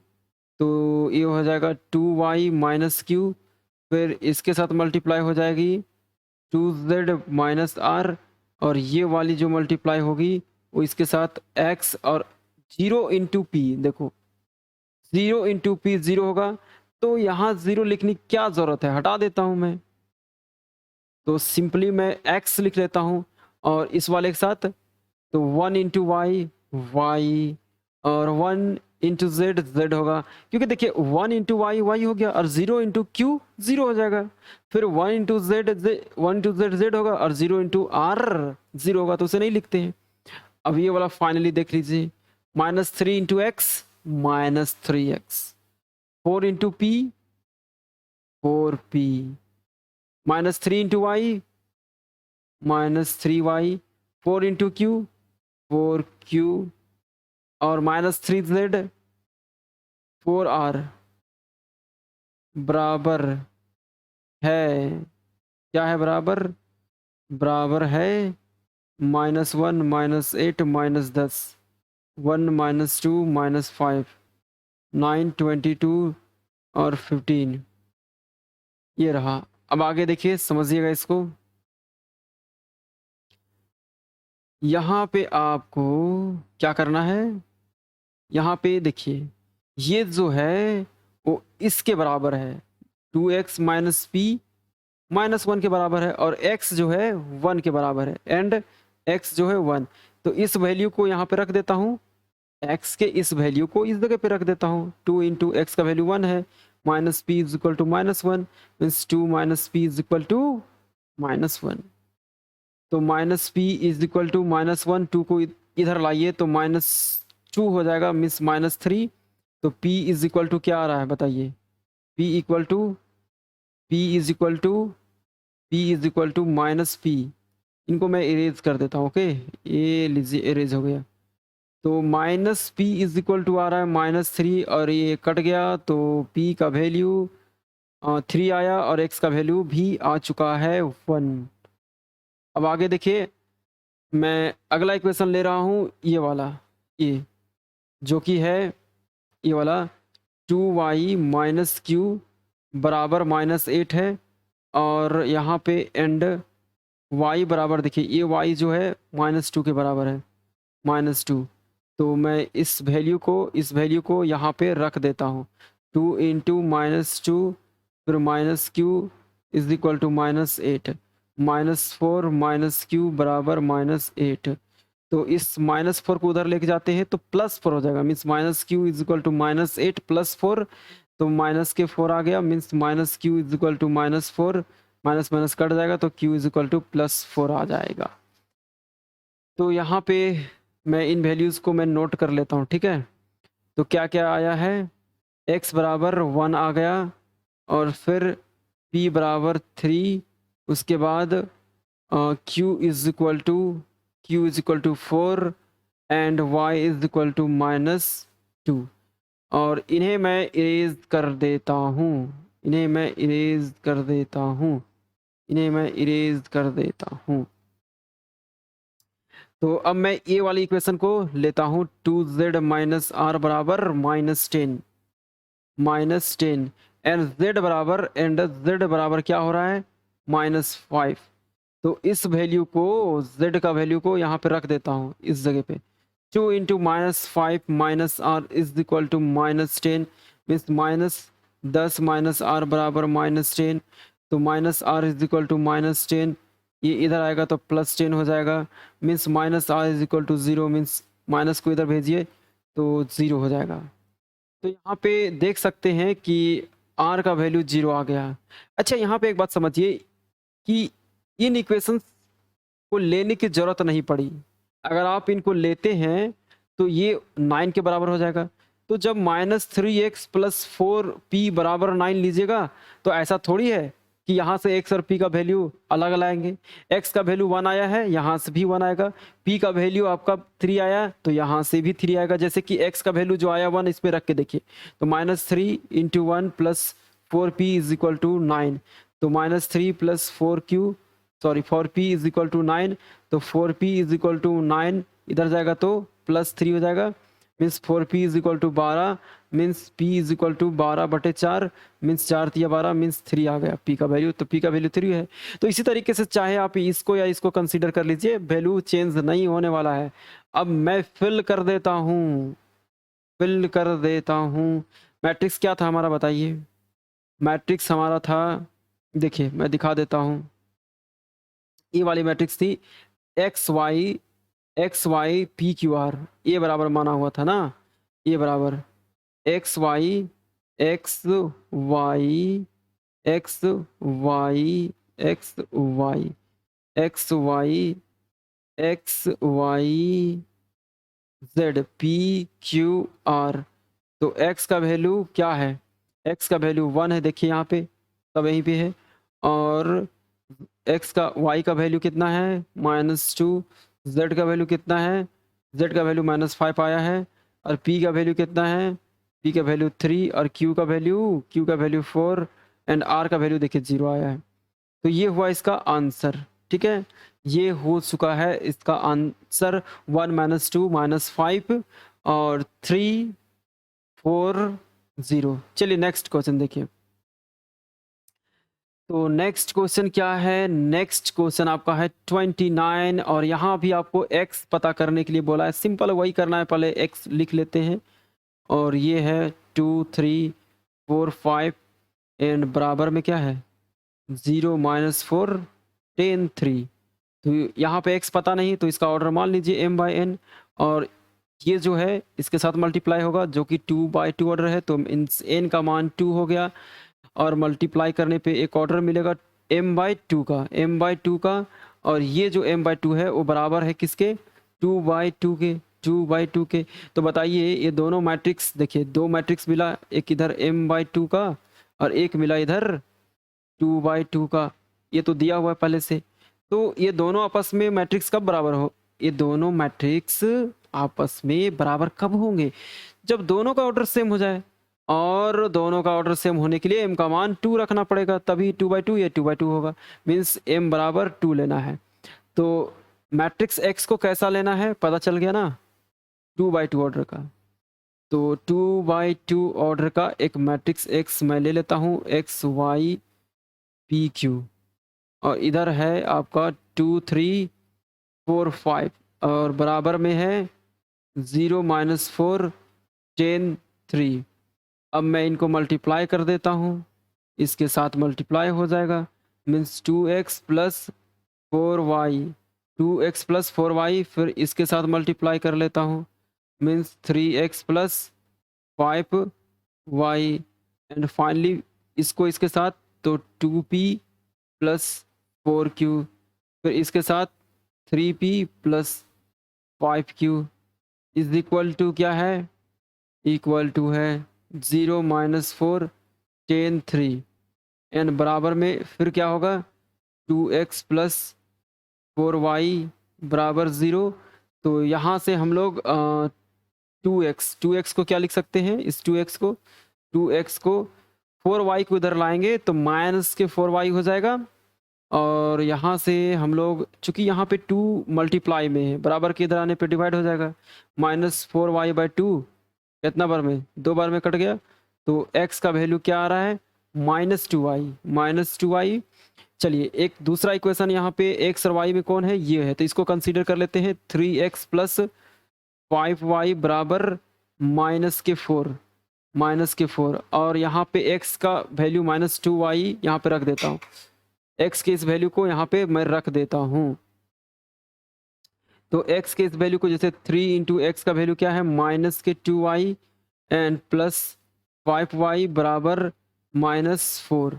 तो ये हो जाएगा 2y - q, फिर इसके साथ मल्टीप्लाई हो जाएगी 2z - r, और ये वाली जो मल्टीप्लाई होगी वो इसके साथ x, और 0 × p, देखो 0 × p 0 होगा, तो यहाँ 0 लिखने की क्या ज़रूरत है, हटा देता हूँ मैं। तो सिंपली मैं x लिख लेता हूँ और इस वाले के साथ, तो 1 × y y, और 1 × z z होगा, क्योंकि देखिए 1 × y y हो गया और 0 × q 0 हो जाएगा, फिर 1 × z z होगा और 0 × r 0 होगा, तो उसे नहीं लिखते हैं। अब ये वाला फाइनली देख लीजिए, -3 × x -3x, 4 × p 4p, -3 × y -3y, 4 × q 4q, और -3z 4r बराबर है, क्या है बराबर, बराबर है -1 -8 -10 1 -2 -5 9 22 और 15, ये रहा। अब आगे देखिए, समझिएगा इसको। यहाँ पे आपको क्या करना है, यहाँ पे देखिए ये जो है वो इसके बराबर है, 2x - p -1 के बराबर है, और x जो है 1 के बराबर है, एंड x जो है 1। तो इस वैल्यू को यहाँ पे रख देता हूँ, x के इस वैल्यू को इस जगह पे रख देता हूँ। 2 × x का वैल्यू 1 है, -p = -1, मीन्स 2 - p = -1। तो -p = -1, 2 को इधर लाइए तो -2 हो जाएगा, मीन्स -3। तो p = क्या आ रहा है बताइए, p = -p, इनको मैं इरेज कर देता हूँ। ओके, ये लीजिए इरेज हो गया। तो -p = आ रहा है -3, और ये कट गया, तो p का वैल्यू 3 आया और x का वैल्यू भी आ चुका है 1। अब आगे देखिए, मैं अगला इक्वेशन ले रहा हूँ, ये वाला, ये जो कि है ये वाला 2y - q बराबर -8 है, और यहाँ पे एंड y बराबर, देखिए ये y जो है -2 के बराबर है, -2। तो मैं इस वैल्यू को यहाँ पे रख देता हूँ, 2 × -2, फिर -q = -8, -4 - q बराबर -8। तो इस -4 को उधर लेके जाते हैं तो +4 हो जाएगा, मीन्स -q = -8 +4, तो माइनस के 4 आ गया, मीन्स -q = -4, माइनस कट जाएगा, तो q = +4 आ जाएगा। तो यहाँ पे मैं इन वैल्यूज़ को मैं नोट कर लेता हूँ, ठीक है। तो क्या क्या आया है, x बराबर 1 आ गया, और फिर p बराबर 3, उसके बाद q is equal to 4 and y is equal to -2। और इन्हें मैं इरेज कर देता हूँ, इन्हें मैं इरेज कर देता हूँ, इन्हें मैं इरेज कर देता हूँ। तो अब मैं ये वाली इक्वेशन को लेता हूँ, 2z माइनस आर बराबर -10 एंड z बराबर क्या हो रहा है, -5। तो इस वैल्यू को, z का वैल्यू को यहाँ पे रख देता हूँ इस जगह पे। 2 into -5 minus r is equal to -10 means -10 minus r बराबर -10। तो minus r is equal to -10, ये इधर आएगा तो +10 हो जाएगा, means minus r is equal to 0, means minus को इधर भेजिए तो 0 हो जाएगा। तो यहाँ पे देख सकते हैं कि आर का वैल्यू 0 आ गया। अच्छा, यहाँ पे एक बात समझिए कि इन इक्वेशंस को लेने की ज़रूरत नहीं पड़ी। अगर आप इनको लेते हैं तो ये 9 के बराबर हो जाएगा। तो जब -3x + 4p बराबर 9 लीजिएगा तो ऐसा थोड़ी है कि यहाँ से x और p का वैल्यू अलग लाएंगे। x का वैल्यू 1 आया है, यहाँ से भी 1 आएगा। p का वैल्यू आपका 3 आया तो यहाँ से भी 3 आएगा। जैसे कि x का वैल्यू जो आया 1 इसमें रख के देखिए, तो -3 × 1 + 4p = 9। तो -3 + 4q सॉरी 4p = 9। तो 4p = 9 इधर जाएगा तो +3 हो जाएगा, means 4p = 12, means p = 12/4, means 4 × 12 means 3 आ गया p का वैल्यू। तो p का वैल्यू 3 है। तो इसी तरीके से चाहे आप इसको या इसको कंसीडर कर लीजिए, वैल्यू चेंज नहीं होने वाला है। अब मैं फिल कर देता हूँ, फिल कर देता हूँ। मैट्रिक्स क्या था हमारा बताइए? मैट्रिक्स हमारा था, देखिए मैं दिखा देता हूँ, ये वाली मैट्रिक्स थी x Y P q r. ये बराबर माना हुआ था ना, ये बराबर x y x y x y x y x y x y z p q r. तो एक्स का वैल्यू क्या है? एक्स का वैल्यू 1 है, देखिए यहाँ पे सब यहीं पे है। और एक्स का वाई का वैल्यू कितना है? -2। जेड का वैल्यू कितना है? जेड का वैल्यू -5 आया है। और पी का वैल्यू कितना है? पी का वैल्यू 3। और क्यू का वैल्यू 4 एंड आर का वैल्यू देखिए 0 आया है। तो ये हुआ इसका आंसर, ठीक है। ये हो चुका है इसका आंसर 1 - 2 - 5 और 3 4 0। चलिए नेक्स्ट क्वेश्चन देखिए। तो नेक्स्ट क्वेश्चन क्या है? नेक्स्ट क्वेश्चन आपका है 29 और यहाँ भी आपको x पता करने के लिए बोला है। सिंपल वही करना है, पहले x लिख लेते हैं और ये है 2 3 4 5 एंड बराबर में क्या है 0 - 4 10 3। तो यहाँ पे x पता नहीं तो इसका ऑर्डर मान लीजिए m/n और ये जो है इसके साथ मल्टीप्लाई होगा जो कि 2/2 ऑर्डर है, तो n का मान 2 हो गया और मल्टीप्लाई करने पे एक ऑर्डर मिलेगा m/2 का। और ये जो m/2 है वो बराबर है किसके? 2/2 के। तो बताइए ये दोनों मैट्रिक्स, देखिए दो मैट्रिक्स मिला, एक इधर m/2 का और एक मिला इधर 2/2 का। ये तो दिया हुआ है पहले से। तो ये दोनों आपस में मैट्रिक्स कब बराबर हो? ये दोनों मैट्रिक्स आपस में बराबर कब होंगे? जब दोनों का ऑर्डर सेम हो जाए। और दोनों का ऑर्डर सेम होने के लिए m का मान 2 रखना पड़ेगा, तभी 2/2 ये 2/2 होगा। मीन्स m बराबर 2 लेना है। तो मैट्रिक्स x को कैसा लेना है पता चल गया ना, 2/2 ऑर्डर का। तो 2/2 ऑर्डर का एक मैट्रिक्स x मैं ले लेता हूँ, एक्स वाई पी क्यू। और इधर है आपका 2 3 4 5 और बराबर में है 0 - 4 10 3। अब मैं इनको मल्टीप्लाई कर देता हूँ, इसके साथ मल्टीप्लाई हो जाएगा, means 2x + 4y 2x + 4y। फिर इसके साथ मल्टीप्लाई कर लेता हूँ, means 3x + 5y and finally इसको इसके साथ तो 2p + 4q। फिर इसके साथ 3p + 5q is equal to क्या है? इक्वल टू है 0 - 4 10 3 एंड बराबर में फिर क्या होगा 2x + 4y बराबर 0। तो यहाँ से हम लोग 2x को क्या लिख सकते हैं, इस 2x को 4y को इधर लाएंगे तो माइनस के 4y हो जाएगा। और यहाँ से हम लोग चूंकि यहाँ पे 2 मल्टीप्लाई में है, बराबर के इधर आने पे डिवाइड हो जाएगा। -4y/2 कितना बार में, 2 बार में कट गया। तो x का वैल्यू क्या आ रहा है, -2y। चलिए एक दूसरा इक्वेशन यहाँ पे x और y में कौन है, ये है, तो इसको कंसीडर कर लेते हैं। 3x + 5y बराबर -4 और यहाँ पे x का वैल्यू -2y यहाँ पे रख देता हूँ। x के इस वैल्यू को यहाँ पे मैं रख देता हूँ। तो x के इस वैल्यू को, जैसे 3 × x का वैल्यू क्या है, -2y एंड +5y बराबर -4।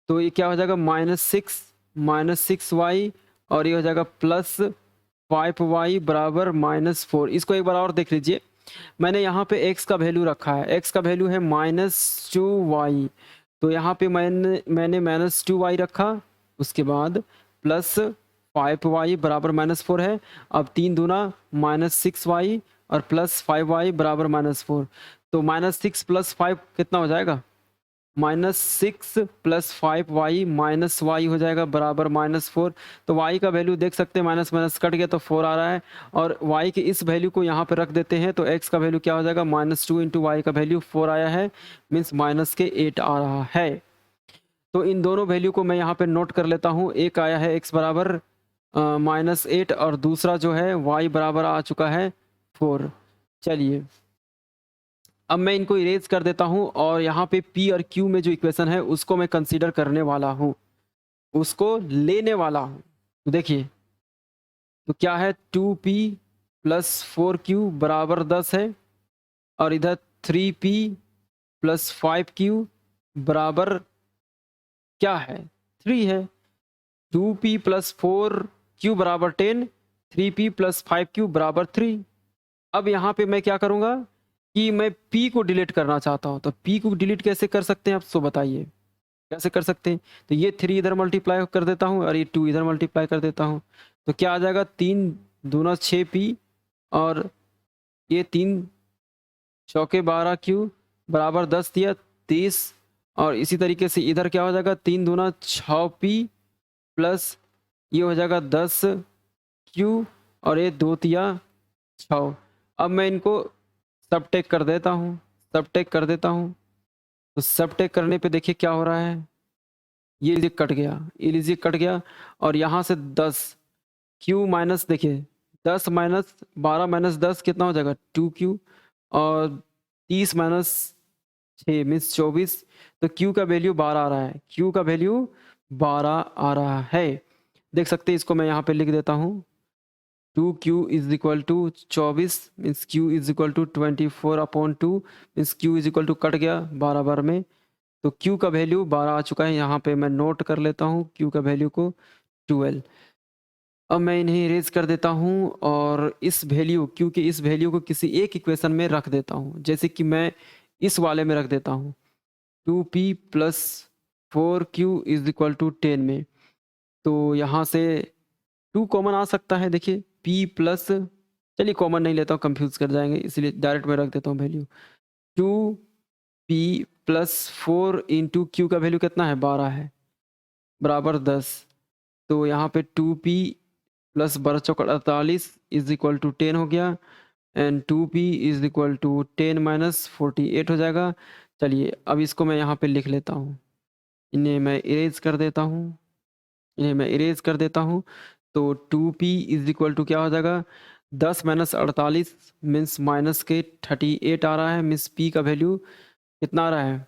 तो ये क्या हो जाएगा, -6y और ये हो जाएगा +5y बराबर -4। इसको एक बार और देख लीजिए। मैंने यहाँ पे x का वैल्यू रखा है, x का वैल्यू है -2y। तो यहाँ पे मैंने -2y रखा, उसके बाद +5y बराबर -4 है। अब 3 दूना -6y और +5y बराबर -4। तो -6 + 5 कितना हो जाएगा, -6 + 5y -y हो जाएगा बराबर -4। तो y का वैल्यू देख सकते हैं, माइनस माइनस कट गया तो 4 आ रहा है। और y के इस वैल्यू को यहाँ पर रख देते हैं तो x का वैल्यू क्या हो जाएगा, -2 × y का वैल्यू 4 आया है, मीन्स -8 आ रहा है। तो इन दोनों वैल्यू को मैं यहाँ पे नोट कर लेता हूँ। एक आया है x बराबर -8 और दूसरा जो है y बराबर आ चुका है 4। चलिए अब मैं इनको इरेज कर देता हूँ और यहाँ पे p और q में जो इक्वेशन है उसको मैं कंसीडर करने वाला हूँ, उसको लेने वाला हूँ। तो देखिए तो क्या है, 2p + 4q बराबर 10 है और इधर 3p + 5q बराबर क्या है, 3 है। 2p + 4q बराबर 10, 3p + 5q बराबर 3। अब यहाँ पे मैं क्या करूँगा कि मैं p को डिलीट करना चाहता हूँ। तो p को डिलीट कैसे कर सकते हैं आप, तो बताइए कैसे कर सकते हैं। तो ये 3 इधर मल्टीप्लाई कर देता हूँ और ये 2 इधर मल्टीप्लाई कर देता हूँ। तो क्या आ जाएगा, 3 दूना 6p और ये 3 चौके 12q बराबर 10 दिया 30। और इसी तरीके से इधर क्या हो जाएगा, 3 दूना 6p प्लस ये हो जाएगा 10q और ये 2 तिया 6। अब मैं इनको सबटेक कर देता हूँ, तो सबटेक करने पे देखिए क्या हो रहा है, ये लीजिए कट गया, ये लीजिए कट गया। और यहाँ से 10 q माइनस, देखिए 10 माइनस 12 - 10 कितना हो जाएगा, 2q और 30 - 6 मीन्स 24। तो q का वैल्यू 12 आ रहा है, q का वैल्यू 12 आ रहा है। देख सकते हैं, इसको मैं यहाँ पे लिख देता हूँ। 2q = 24 means q = 24/2 means q cut गया 12 बार में। तो q का वैल्यू 12 आ चुका है। यहाँ पे मैं नोट कर लेता हूँ q का वैल्यू को 12। अब मैं इन्हें इरेज कर देता हूँ और इस वैल्यू q के इस वैल्यू को किसी एक इक्वेशन में रख देता हूँ। जैसे कि मैं इस वाले में रख देता हूँ, 2p + 4q = 10 में। तो यहाँ से 2 कॉमन आ सकता है। देखिए p प्लस, चलिए कॉमन नहीं लेता हूँ, कंफ्यूज कर जाएंगे, इसलिए डायरेक्ट में रख देता हूँ वैल्यू। 2p + 4 × q का वैल्यू कितना है, 12 है बराबर 10। तो यहाँ पे 2p + 12 × 48 = 10 हो गया एंड 2p = 10 - 48 हो जाएगा। चलिए अब इसको मैं यहाँ पे लिख लेता हूँ, इन्हें मैं इरेज कर देता हूँ। तो 2p = क्या हो जाएगा, 10 - 48 मीन्स -38 आ रहा है, मीन्स p का वैल्यू कितना आ रहा है,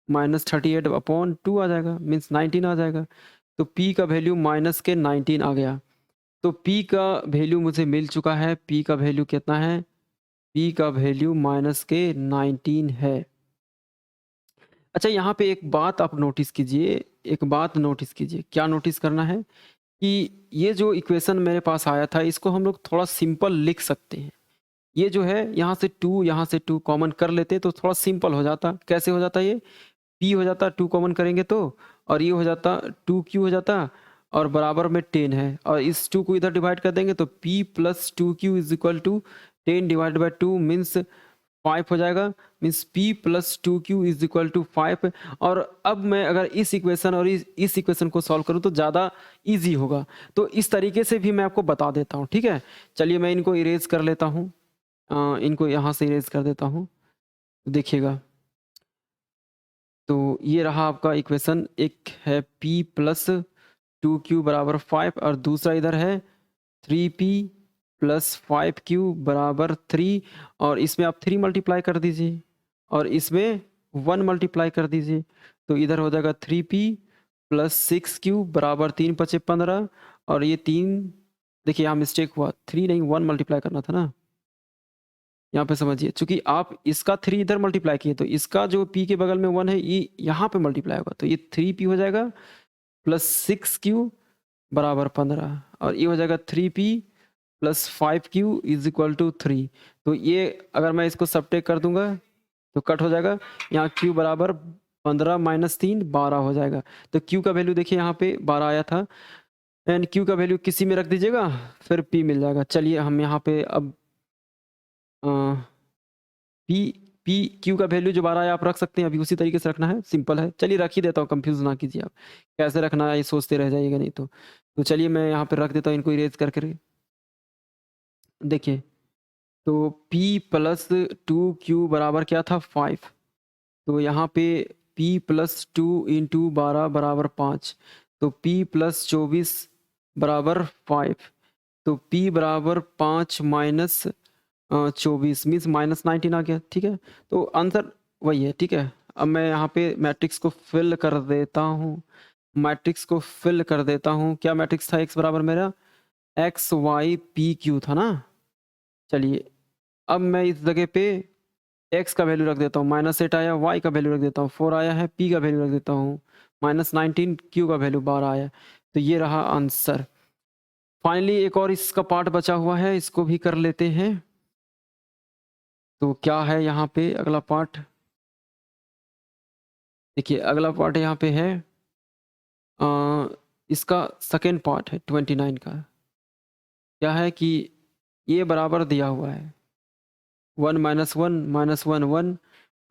-38/2 आ जाएगा, मीन्स 19 आ जाएगा। तो p का वैल्यू -19 आ गया। तो p का वैल्यू मुझे मिल चुका है। p का वैल्यू कितना है, p का वैल्यू -19 है। अच्छा यहाँ पे एक बात आप नोटिस कीजिए, क्या नोटिस करना है कि ये जो इक्वेशन मेरे पास आया था इसको हम लोग थोड़ा सिंपल लिख सकते हैं। ये जो है यहाँ से 2 कॉमन कर लेते तो थोड़ा सिंपल हो जाता। कैसे हो जाता, ये p हो जाता, 2 कॉमन करेंगे तो, और ये हो जाता 2q हो जाता और बराबर में 10 है, और इस 2 को इधर डिवाइड कर देंगे तो p plus 2q is equal to 10 divide by 2 means 5 हो जाएगा। Means p plus 2q is equal to 5। और अब मैं अगर इस इक्वेशन और इस इक्वेशन को सॉल्व करूं तो ज़्यादा इजी होगा, तो इस तरीके से भी मैं आपको बता देता हूं। ठीक है, चलिए मैं इनको इरेज कर लेता हूं, इनको यहाँ से इरेज कर देता हूं, देखिएगा। तो ये रहा आपका इक्वेशन, एक है p प्लस 2q बराबर 5 और दूसरा इधर है 3p प्लस 5q बराबर 3, और इसमें आप 3 मल्टीप्लाई कर दीजिए और इसमें 1 मल्टीप्लाई कर दीजिए, तो इधर हो जाएगा 3p प्लस 6q बराबर 3 पचे 15, और ये 3, देखिए यहाँ मिस्टेक हुआ, 3 नहीं 1 मल्टीप्लाई करना था ना, यहाँ पे समझिए, चूंकि आप इसका 3 इधर मल्टीप्लाई किए तो इसका जो p के बगल में 1 है ये यहाँ पे मल्टीप्लाई होगा, तो ये 3p हो जाएगा प्लस 6q बराबर 15, और ये हो जाएगा 3p plus 5q is equal to 3। तो ये अगर मैं इसको सबट्रैक्ट कर दूंगा तो कट हो जाएगा, यहाँ q बराबर 15 माइनस 3 12 हो जाएगा। तो q का वैल्यू देखिए यहाँ पे 12 आया था, एंड q का वैल्यू किसी में रख दीजिएगा फिर p मिल जाएगा। चलिए हम यहाँ पे अब p q का वैल्यू जो 12 है आप रख सकते हैं, अभी उसी तरीके से रखना है, सिंपल है। चलिए रख ही देता हूँ, कंफ्यूज ना कीजिए आप, कैसे रखना है ये सोचते रह जाइएगा नहीं तो चलिए मैं यहाँ पे रख देता हूँ इनको इरेज करके। देखिए तो p प्लस 2q बराबर क्या था 5, तो यहाँ पे p प्लस 2 इंटू 12 बराबर 5, तो p प्लस 24 बराबर 5, तो p बराबर 5 माइनस 24 मीन्स माइनस 19 आ गया। ठीक है, तो आंसर वही है। ठीक है, अब मैं यहाँ पे मैट्रिक्स को फिल कर देता हूँ, मैट्रिक्स को फिल कर देता हूँ। क्या मैट्रिक्स था, x बराबर मेरा एक्स वाई पी क्यू था ना। चलिए अब मैं इस जगह पे x का वैल्यू रख देता हूँ, -8 आया, y का वैल्यू रख देता हूँ 4 आया है, p का वैल्यू रख देता हूँ -19, q का वैल्यू 12 आया, तो ये रहा आंसर। फाइनली एक और इसका पार्ट बचा हुआ है, इसको भी कर लेते हैं। तो क्या है यहाँ पे अगला पार्ट, देखिए अगला पार्ट यहाँ पे है इसका सेकेंड पार्ट है 29 का। क्या है कि ये बराबर दिया हुआ है 1 माइनस 1 माइनस 1 1,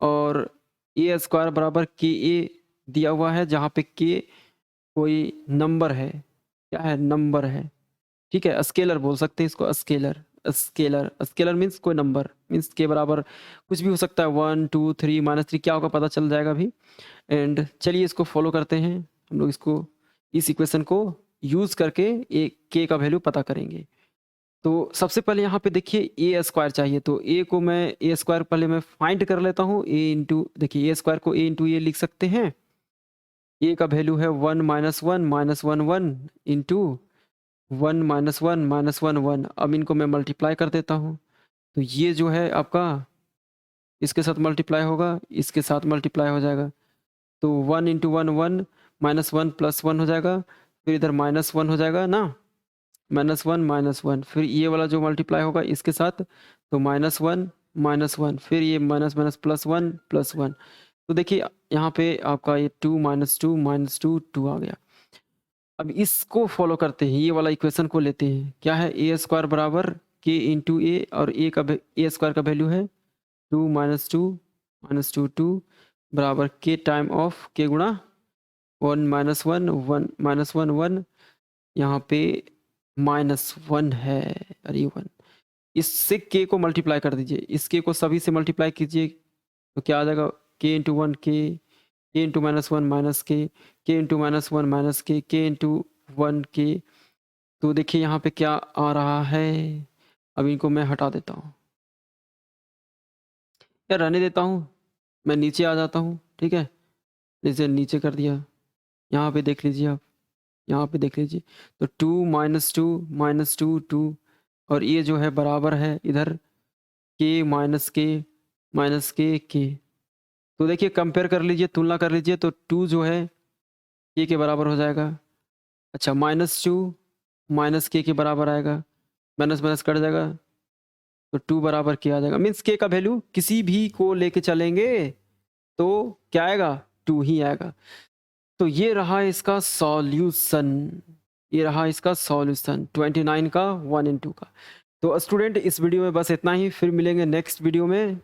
और ए स्क्वायर बराबर के ए दिया हुआ है, जहाँ पे के कोई नंबर है, क्या है नंबर है। ठीक है, स्केलर बोल सकते हैं इसको, स्केलर स्केलर स्केलर मीन्स कोई नंबर, मीन्स के बराबर कुछ भी हो सकता है, 1 2 3 -3 क्या होगा पता चल जाएगा अभी। एंड चलिए इसको फॉलो करते हैं हम लोग, इसको इस इक्वेशन को यूज़ करके ए के का वैल्यू पता करेंगे। तो सबसे पहले यहाँ पे देखिए ए स्क्वायर चाहिए, तो ए को मैं ए स्क्वायर पहले मैं फाइंड कर लेता हूँ, ए इंटू, देखिए ए स्क्वायर को ए इंटू ए लिख सकते हैं। ए का वैल्यू है 1 minus 1 minus 1 1 into 1 minus 1 minus 1 1। अब इनको मैं मल्टीप्लाई कर देता हूँ, तो ये जो है आपका इसके साथ मल्टीप्लाई होगा, इसके साथ मल्टीप्लाई हो जाएगा, तो 1 इंटू 1 1 माइनस 1 प्लस 1 हो जाएगा, फिर इधर -1 हो जाएगा ना, -1 फिर ये वाला जो मल्टीप्लाई होगा इसके साथ, तो -1 फिर ये माइनस माइनस +1 तो देखिए यहाँ पे आपका ये 2 -2 2 आ गया। अब इसको फॉलो करते हैं, ये वाला इक्वेशन को लेते हैं, क्या है ए स्क्वायर बराबर के इंटू ए, और ए स्क्वायर का वैल्यू है 2 -2 2 बराबर के टाइम ऑफ के गुणा 1 -1 1 -1 1, यहाँ पे -1 है, अरे 1, इससे के को मल्टीप्लाई कर दीजिए, इस के को सभी से मल्टीप्लाई कीजिए, तो क्या आ जाएगा के इंटू 1 के इंटू -1 माइनस के इंटू -1 माइनस के इंटू 1 के। तो देखिए यहाँ पे क्या आ रहा है, अब इनको मैं हटा देता हूँ या रहने देता हूँ, मैं नीचे आ जाता हूँ। ठीक है, जैसे नीचे कर दिया, यहाँ पे देख लीजिए आप, यहाँ पे देख लीजिए, तो 2 -2 2, और ये जो है बराबर है इधर के माइनस के। तो देखिए कंपेयर कर लीजिए, तुलना कर लीजिए, तो 2 जो है के बराबर हो जाएगा, अच्छा -2 माइनस के बराबर आएगा, माइनस माइनस कट जाएगा, तो 2 बराबर के आ जाएगा, मीन्स के का वैल्यू किसी भी को लेके चलेंगे तो क्या आएगा 2 ही आएगा। तो ये रहा इसका सॉल्यूशन। ये रहा इसका सॉल्यूशन 29 का 1 इन 2 का। तो स्टूडेंट इस वीडियो में बस इतना ही, फिर मिलेंगे नेक्स्ट वीडियो में।